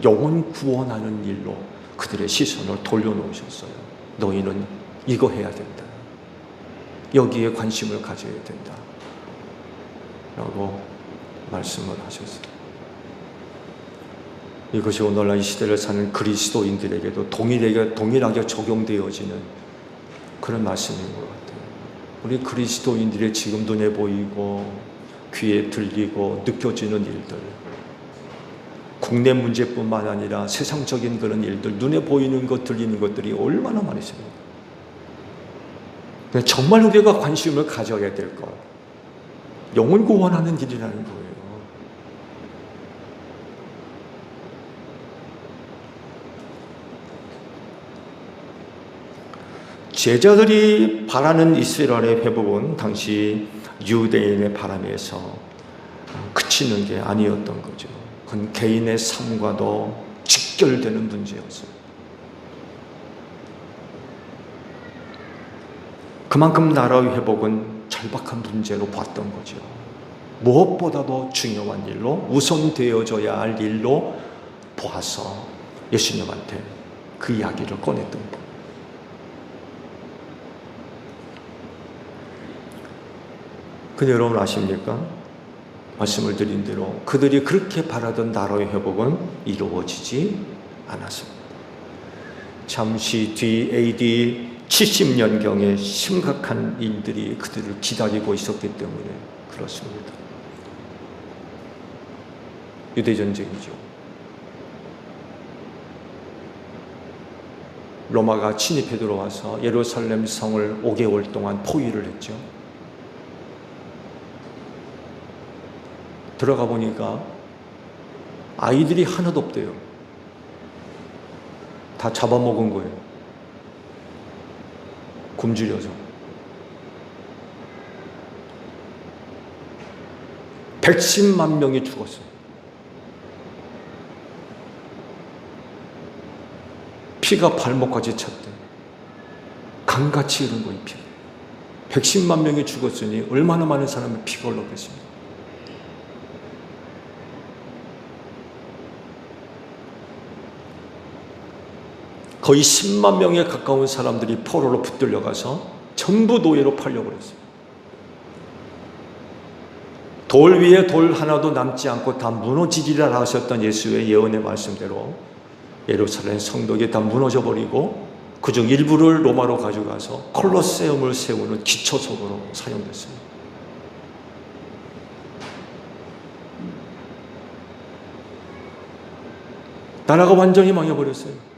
영혼 구원하는 일로 그들의 시선을 돌려놓으셨어요. 너희는 이거 해야 된다. 여기에 관심을 가져야 된다. 라고 말씀을 하셨어요. 이것이 오늘날 이 시대를 사는 그리스도인들에게도 동일하게 적용되어지는 그런 말씀인 것 같아요. 우리 그리스도인들의 지금 눈에 보이고 귀에 들리고 느껴지는 일들, 국내 문제뿐만 아니라 세상적인 그런 일들, 눈에 보이는 것, 들리는 것들이 얼마나 많이 있습니까? 정말 우리가 관심을 가져야 될 것, 영혼 구원하는 일이라는 거예요. 제자들이 바라는 이스라엘의 회복은 당시 유대인의 바람에서 그치는 게 아니었던 거죠. 그건 개인의 삶과도 직결되는 문제였어요. 그만큼 나라의 회복은 절박한 문제로 봤던 거죠. 무엇보다도 중요한 일로, 우선되어져야 할 일로 보아서 예수님한테 그 이야기를 꺼냈던 거예요. 근데 여러분 아십니까? 말씀을 드린 대로 그들이 그렇게 바라던 나라의 회복은 이루어지지 않았습니다. 잠시 뒤 AD 70년경에 심각한 일들이 그들을 기다리고 있었기 때문에 그렇습니다. 유대전쟁이죠. 로마가 침입해 들어와서 예루살렘 성을 5개월 동안 포위를 했죠. 들어가 보니까 아이들이 하나도 없대요. 다 잡아먹은 거예요. 굶주려서. 110만 명이 죽었어요. 피가 발목까지 찼대. 강같이 흐른 거예요, 피가. 110만 명이 죽었으니 얼마나 많은 사람이 피가 흘렀겠습니까? 거의 10만 명에 가까운 사람들이 포로로 붙들려가서 전부 노예로 팔려고 그랬어요. 돌 위에 돌 하나도 남지 않고 다 무너지리라 하셨던 예수의 예언의 말씀대로 예루살렘 성벽이 다 무너져버리고 그중 일부를 로마로 가져가서 콜로세움을 세우는 기초석으로 사용됐습니다. 나라가 완전히 망해버렸어요.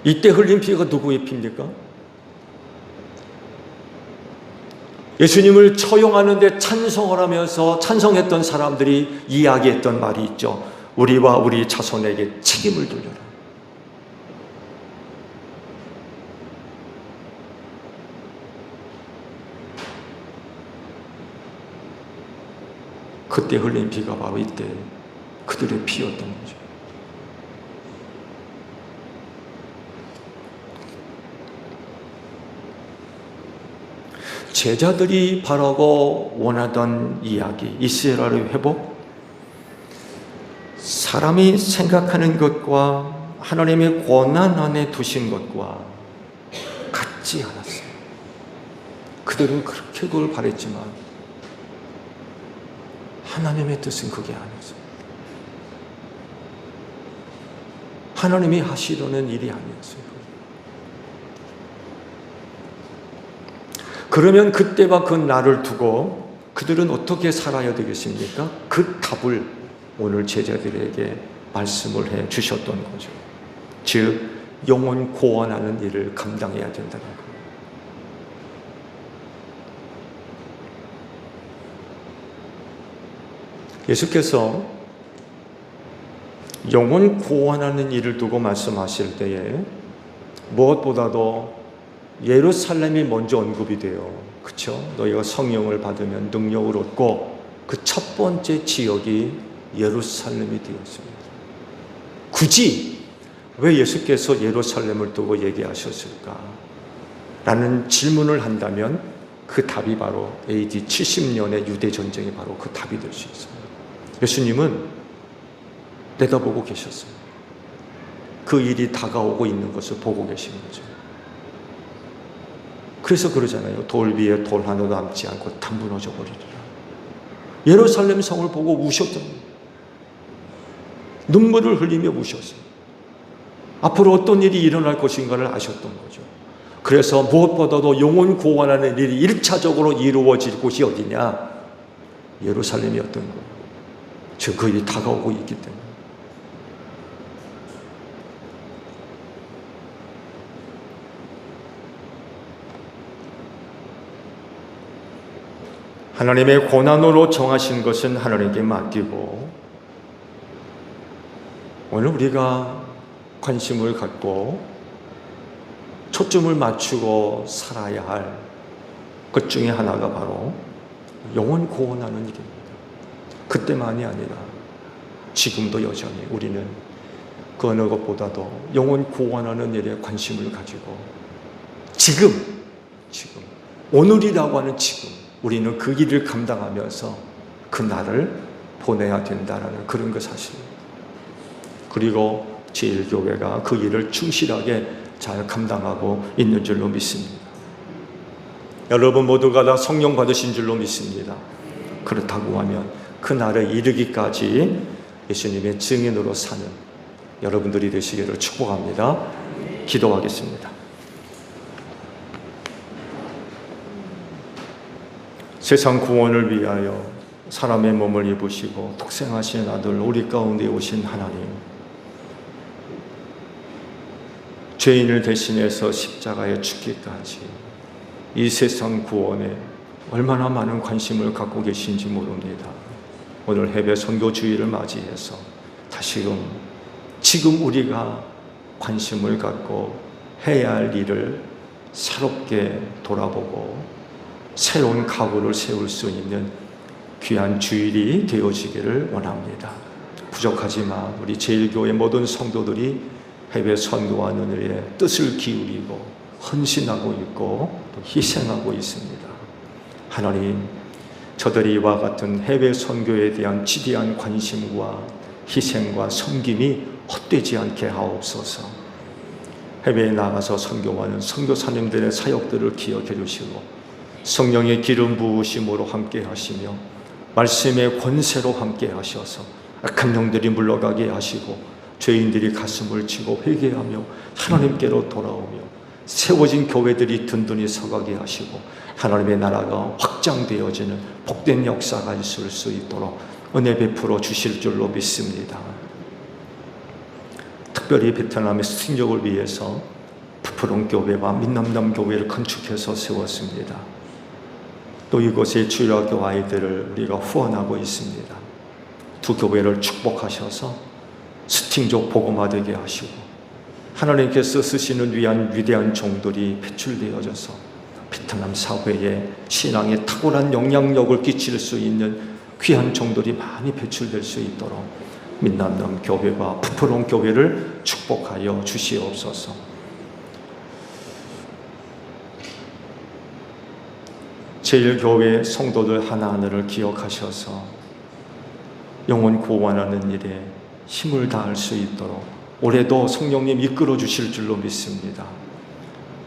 이때 흘린 피가 누구의 피입니까? 예수님을 처용하는데 찬송을 하면서 찬송했던 사람들이 이야기했던 말이 있죠. 우리와 우리 자손에게 책임을 돌려라. 그때 흘린 피가 바로 이때 그들의 피였던 거죠. 제자들이 바라고 원하던 이야기, 이스라엘의 회복, 사람이 생각하는 것과 하나님의 권한 안에 두신 것과 같지 않았어요. 그들은 그렇게 그걸 바랬지만 하나님의 뜻은 그게 아니었어요. 하나님이 하시려는 일이 아니었어요. 그러면 그때와 그 날을 두고 그들은 어떻게 살아야 되겠습니까? 그 답을 오늘 제자들에게 말씀을 해 주셨던 거죠. 즉 영혼 구원하는 일을 감당해야 된다는 거예요. 예수께서 영혼 구원하는 일을 두고 말씀하실 때에 무엇보다도 예루살렘이 먼저 언급이 돼요. 그렇죠? 너희가 성령을 받으면 능력을 얻고 그 첫 번째 지역이 예루살렘이 되었습니다. 굳이 왜 예수께서 예루살렘을 두고 얘기하셨을까? 라는 질문을 한다면 그 답이 바로 AD 70년의 유대전쟁이 바로 그 답이 될 수 있습니다. 예수님은 내다보고 계셨어요. 그 일이 다가오고 있는 것을 보고 계신 거죠. 그래서 그러잖아요. 돌 위에 돌 하나도 남지 않고 다 무너져 버리리라. 예루살렘 성을 보고 우셨답니다. 눈물을 흘리며 우셨어요. 앞으로 어떤 일이 일어날 것인가를 아셨던 거죠. 그래서 무엇보다도 영혼 구원하는 일이 1차적으로 이루어질 곳이 어디냐? 예루살렘이었던 거예요. 지금 그 일이 다가오고 있기 때문에. 하나님의 고난으로 정하신 것은 하나님께 맡기고, 오늘 우리가 관심을 갖고 초점을 맞추고 살아야 할 것 중에 하나가 바로 영혼 구원하는 일입니다. 그때만이 아니라 지금도 여전히 우리는 그 어느 것보다도 영혼 구원하는 일에 관심을 가지고 지금 오늘이라고 하는 지금 우리는 그 일을 감당하면서 그 날을 보내야 된다는 그런 것 사실입니다. 그리고 제1교회가 그 일을 충실하게 잘 감당하고 있는 줄로 믿습니다. 여러분 모두가 다 성령 받으신 줄로 믿습니다. 그렇다고 하면 그 날에 이르기까지 예수님의 증인으로 사는 여러분들이 되시기를 축복합니다. 기도하겠습니다. 세상 구원을 위하여 사람의 몸을 입으시고 독생하신 아들 우리 가운데 오신 하나님, 죄인을 대신해서 십자가에 죽기까지 이 세상 구원에 얼마나 많은 관심을 갖고 계신지 모릅니다. 오늘 해외 선교 주일을 맞이해서 다시금 지금 우리가 관심을 갖고 해야 할 일을 새롭게 돌아보고 새로운 각오를 세울 수 있는 귀한 주일이 되어지기를 원합니다. 부족하지만 우리 제1교회 모든 성도들이 해외 선교하는 일에 뜻을 기울이고 헌신하고 있고 또 희생하고 있습니다. 하나님, 저들이 이와 같은 해외 선교에 대한 지대한 관심과 희생과 섬김이 헛되지 않게 하옵소서. 해외에 나가서 선교하는 선교사님들의 사역들을 기억해 주시고 성령의 기름 부으심으로 함께 하시며 말씀의 권세로 함께 하셔서 악한 영들이 물러가게 하시고 죄인들이 가슴을 치고 회개하며 하나님께로 돌아오며 세워진 교회들이 든든히 서가게 하시고 하나님의 나라가 확장되어지는 복된 역사가 있을 수 있도록 은혜 베풀어 주실 줄로 믿습니다. 특별히 베트남의 수신족을 위해서 푸푸롱 교회와 민남남 교회를 건축해서 세웠습니다. 또 이곳의 주일학교 아이들을 우리가 후원하고 있습니다. 두 교회를 축복하셔서 스팅족 복음화되게 하시고 하나님께서 쓰시는 위대한 종들이 배출되어져서 베트남 사회에 신앙에 탁월한 영향력을 끼칠 수 있는 귀한 종들이 많이 배출될 수 있도록 민남남 교회와 푸푸롱 교회를 축복하여 주시옵소서. 제1교회 성도들 하나하나를 기억하셔서 영혼 구원하는 일에 힘을 다할 수 있도록 올해도 성령님 이끌어 주실 줄로 믿습니다.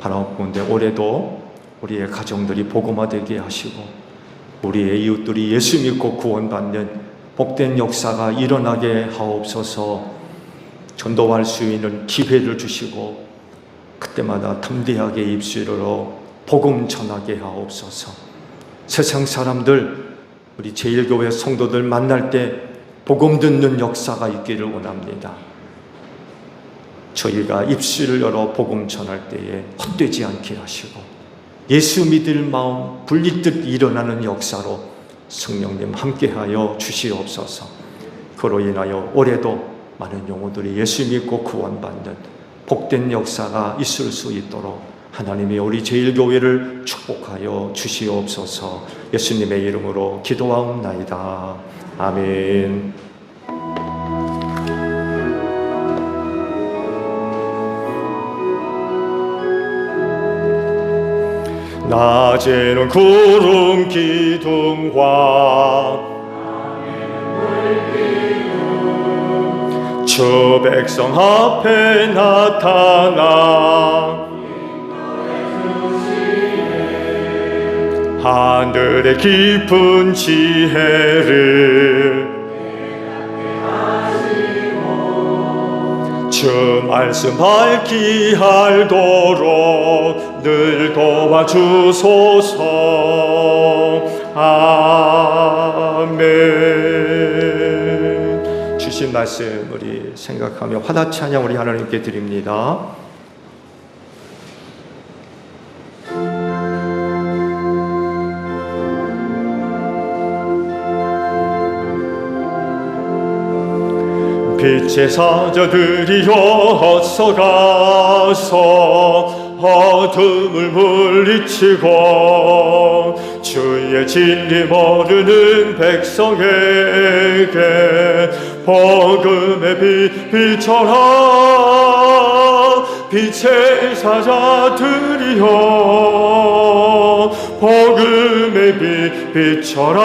바라옵건대 올해도 우리의 가정들이 복음화되게 하시고 우리의 이웃들이 예수 믿고 구원받는 복된 역사가 일어나게 하옵소서. 전도할 수 있는 기회를 주시고 그때마다 담대하게 입술로 복음 전하게 하옵소서. 세상 사람들, 우리 제1교회 성도들 만날 때 복음 듣는 역사가 있기를 원합니다. 저희가 입술을 열어 복음 전할 때에 헛되지 않게 하시고 예수 믿을 마음 불리듯 일어나는 역사로 성령님 함께하여 주시옵소서. 그로 인하여 올해도 많은 영혼들이 예수 믿고 구원받는 복된 역사가 있을 수 있도록 하나님이 우리 제1교회를 축복하여 주시옵소서. 예수님의 이름으로 기도하옵나이다. 아멘. 낮에는 구름 기둥과 주 백성 앞에 나타나 하늘의 깊은 지혜를 주 말씀 밝히 알도록 늘 도와주소서. 아멘. 주신 말씀 우리 생각하며 화다 찬양 우리 하나님께 드립니다. 빛의 사자들이여 어서 가서 어둠을 물리치고 주의 진리 모르는 백성에게 복음의 빛 비춰라. 빛의 사자들이여 복음의 빛 비춰라.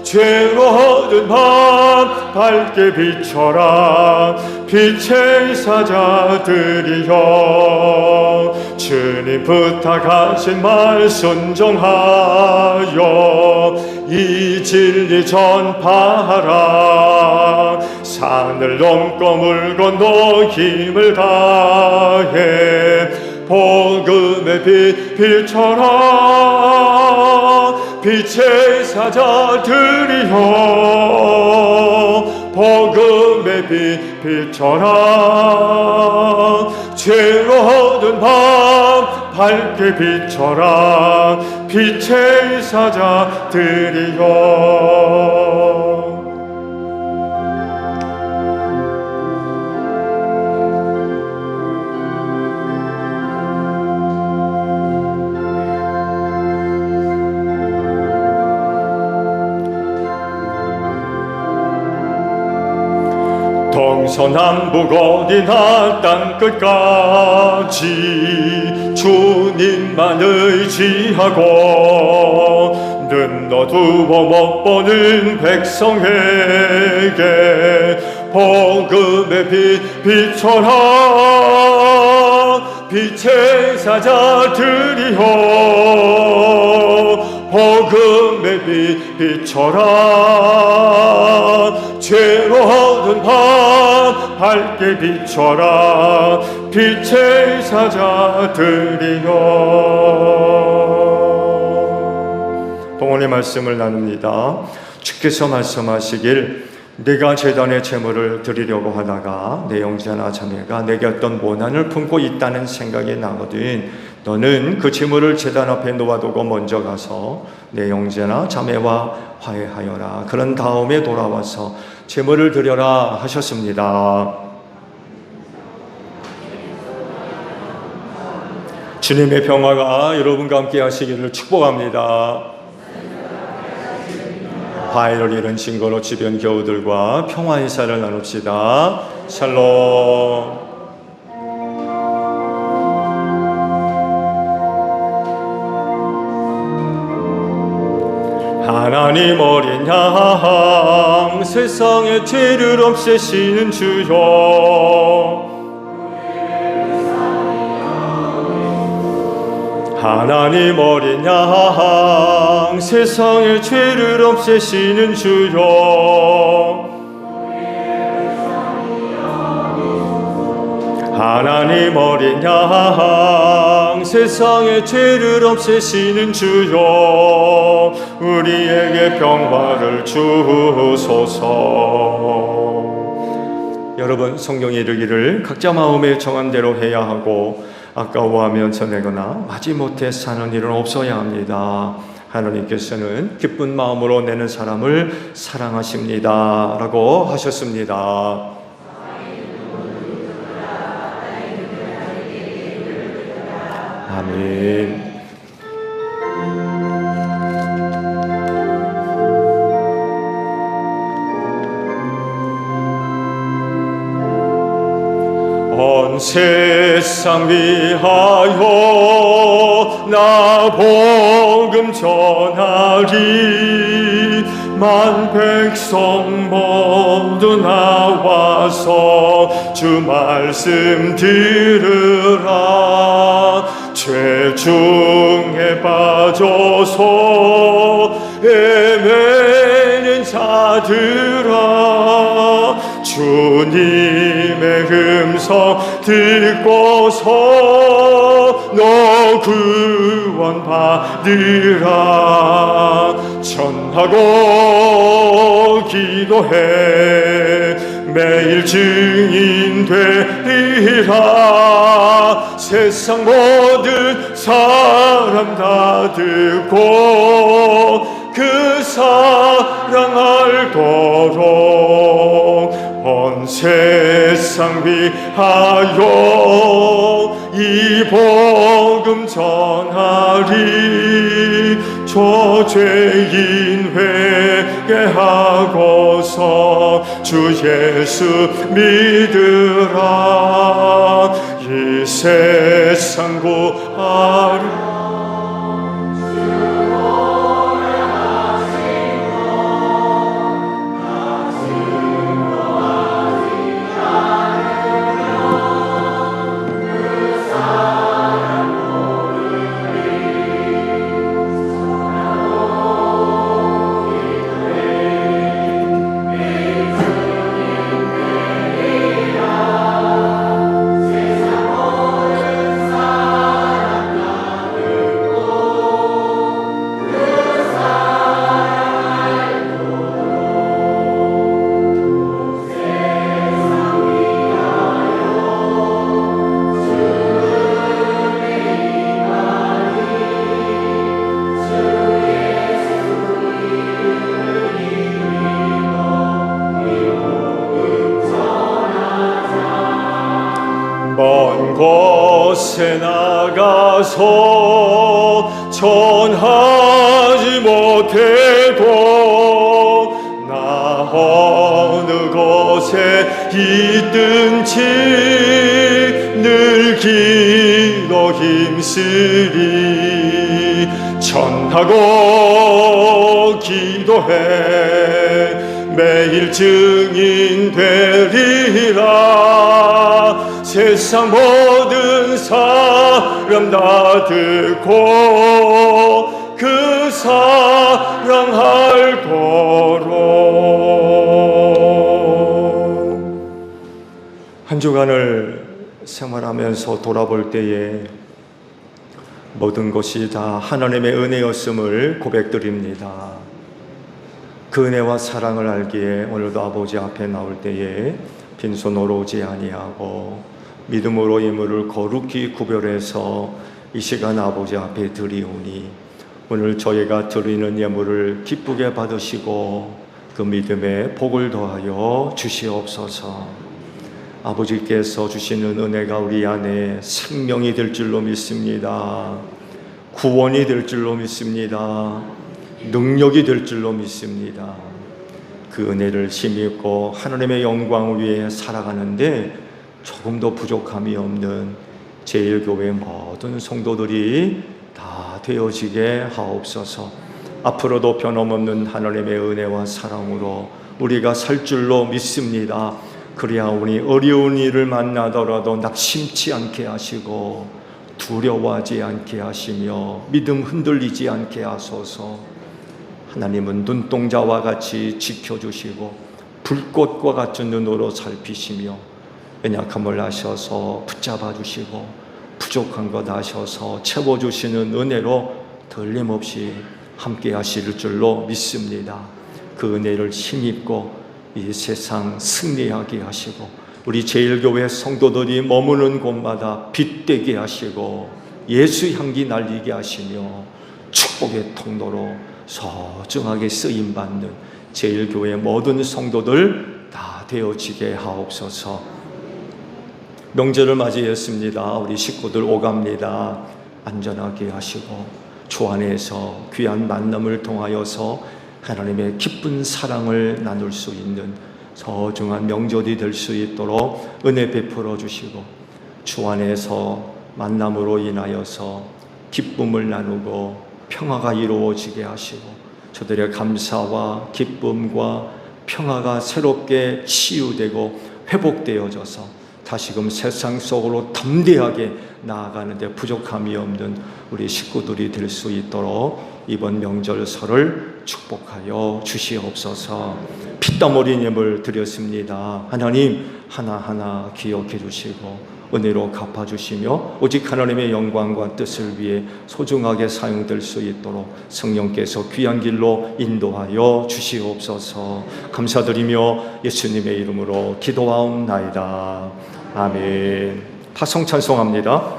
죄로 얻은 밤 밝게 비춰라. 빛의 사자들이여 주님 부탁하신 말 순종하여 이 진리 전파하라. 산을 넘고 물 건너 힘을 다해 복음의 빛 비춰라. 빛의 사자들이여 복음의 빛 비춰라. 죄로 얻은 밤 밝게 비춰라. 빛의 사자들이여. 동서남북 어디나 땅끝까지 주님만 의지하고 눈 어두워 못 보는 백성에게 복음의 빛 비춰라. 빛의 사자들이여 복음의 빛 비춰라. 죄로 얻은 밤 밝게 비춰라. 빛의 사자들이여. 동원의 말씀을 나눕니다. 주께서 말씀하시길 네가 제단에 제물을 드리려고 하다가 내 형제나 자매가 내게 어떤 모난을 품고 있다는 생각이 나거든 너는 그 제물을 제단 앞에 놓아두고 먼저 가서 내 형제나 자매와 화해하여라. 그런 다음에 돌아와서 제물을 드려라 하셨습니다. 주님의 평화가 여러분과 함께 하시기를 축복합니다. 화해를 이룬 증거로 주변 교우들과 평화 인사를 나눕시다. 샬롬. 하나님 어린 양 세상의 죄를 없애시는 주여. 하나님 어린 양 세상의 죄를 없애시는 주여. 하나님 어린 양 세상의 죄를 없애시는 주여. 우리에게 평화를 주소서. 여러분, 성경에 이르기를 각자 마음에 정한 대로 해야 하고 아까워하며 전내거나 마지못해 사는 일은 없어야 합니다. 하나님께서는 기쁜 마음으로 내는 사람을 사랑하십니다 라고 하셨습니다. 아멘. 온 세상 위하여 나 복음 전하리. 만 백성 모두 나와서 주 말씀 들으라. 죄 중에 빠져서 애매는 자들아 주님의 음성 듣고서 너 구원 받으라. 전하고 기도해 매일 증인 되리라. 세상 모든 사람 다 듣고 그 사랑 알도록 온 세상 위하여 이 복음 전하리. 저 죄인 회개하고서 주 예수 믿으라. 이 세상 구하리. 먼 곳에 나가서 전하지 못해도 나 어느 곳에 있든지 늘 기도 힘쓰리. 전하고 기도해 매일 증인 되리라. 세상 모든 사람 다 듣고 그 사랑 알도록. 한 주간을 생활하면서 돌아볼 때에 모든 것이 다 하나님의 은혜였음을 고백드립니다. 그 은혜와 사랑을 알기에 오늘도 아버지 앞에 나올 때에 빈손으로 오지 아니하고 믿음으로 예물을 거룩히 구별해서 이 시간 아버지 앞에 드리오니 오늘 저희가 드리는 예물을 기쁘게 받으시고 그 믿음에 복을 더하여 주시옵소서. 아버지께서 주시는 은혜가 우리 안에 생명이 될 줄로 믿습니다. 구원이 될 줄로 믿습니다. 능력이 될 줄로 믿습니다. 그 은혜를 힘입고 하나님의 영광을 위해 살아가는데 조금도 부족함이 없는 제1교회 모든 성도들이 다 되어지게 하옵소서. 앞으로도 변함없는 하나님의 은혜와 사랑으로 우리가 살 줄로 믿습니다. 그래야 우리 어려운 일을 만나더라도 낙심치 않게 하시고 두려워하지 않게 하시며 믿음 흔들리지 않게 하소서. 하나님은 눈동자와 같이 지켜주시고 불꽃과 같은 눈으로 살피시며 연약함을 아셔서 붙잡아 주시고 부족한 것 아셔서 채워주시는 은혜로 틀림없이 함께 하실 줄로 믿습니다. 그 은혜를 힘입고 이 세상 승리하게 하시고 우리 제1교회 성도들이 머무는 곳마다 빛되게 하시고 예수 향기 날리게 하시며 축복의 통로로 소중하게 쓰임받는 제1교회 모든 성도들 다 되어지게 하옵소서. 명절을 맞이했습니다. 우리 식구들 오갑니다. 안전하게 하시고 주 안에서 귀한 만남을 통하여서 하나님의 기쁜 사랑을 나눌 수 있는 소중한 명절이 될 수 있도록 은혜 베풀어 주시고 주 안에서 만남으로 인하여서 기쁨을 나누고 평화가 이루어지게 하시고 저들의 감사와 기쁨과 평화가 새롭게 치유되고 회복되어져서 다시금 세상 속으로 담대하게 나아가는데 부족함이 없는 우리 식구들이 될 수 있도록 이번 명절설을 축복하여 주시옵소서. 피땀 흘린 예물 드렸습니다. 하나님 하나하나 기억해 주시고 은혜로 갚아주시며 오직 하나님의 영광과 뜻을 위해 소중하게 사용될 수 있도록 성령께서 귀한 길로 인도하여 주시옵소서. 감사드리며 예수님의 이름으로 기도하옵나이다. 아멘. 파송 찬송합니다.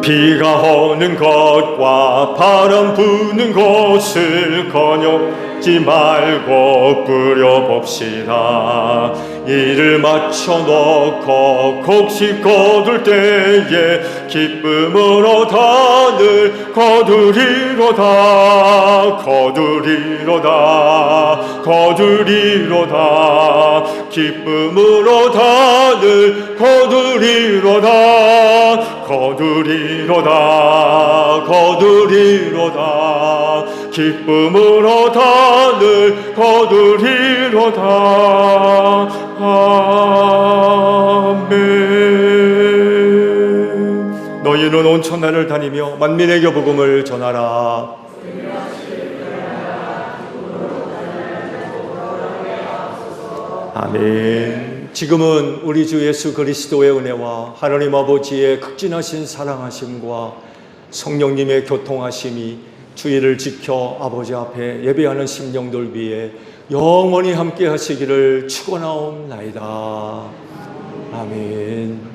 비가 오는 것과 바람 부는 것을 거역지 말고 뿌려봅시다. 이를 맞춰놓고 곡식 거둘 때에 기쁨으로 단을 거두리로다. 거두리로다. 거두리로다. 기쁨으로 단을 거두리로다. 거두리로다. 거두리로다. 기쁨으로 단을 거두리로다. 아멘. 너희는 온 천하를 다니며 만민에게 복음을 전하라. 아멘. 지금은 우리 주 예수 그리스도의 은혜와 하나님 아버지의 극진하신 사랑하심과 성령님의 교통하심이 주의를 지켜 아버지 앞에 예배하는 심령들 위해 영원히 함께 하시기를 축원하옵나이다. 아멘.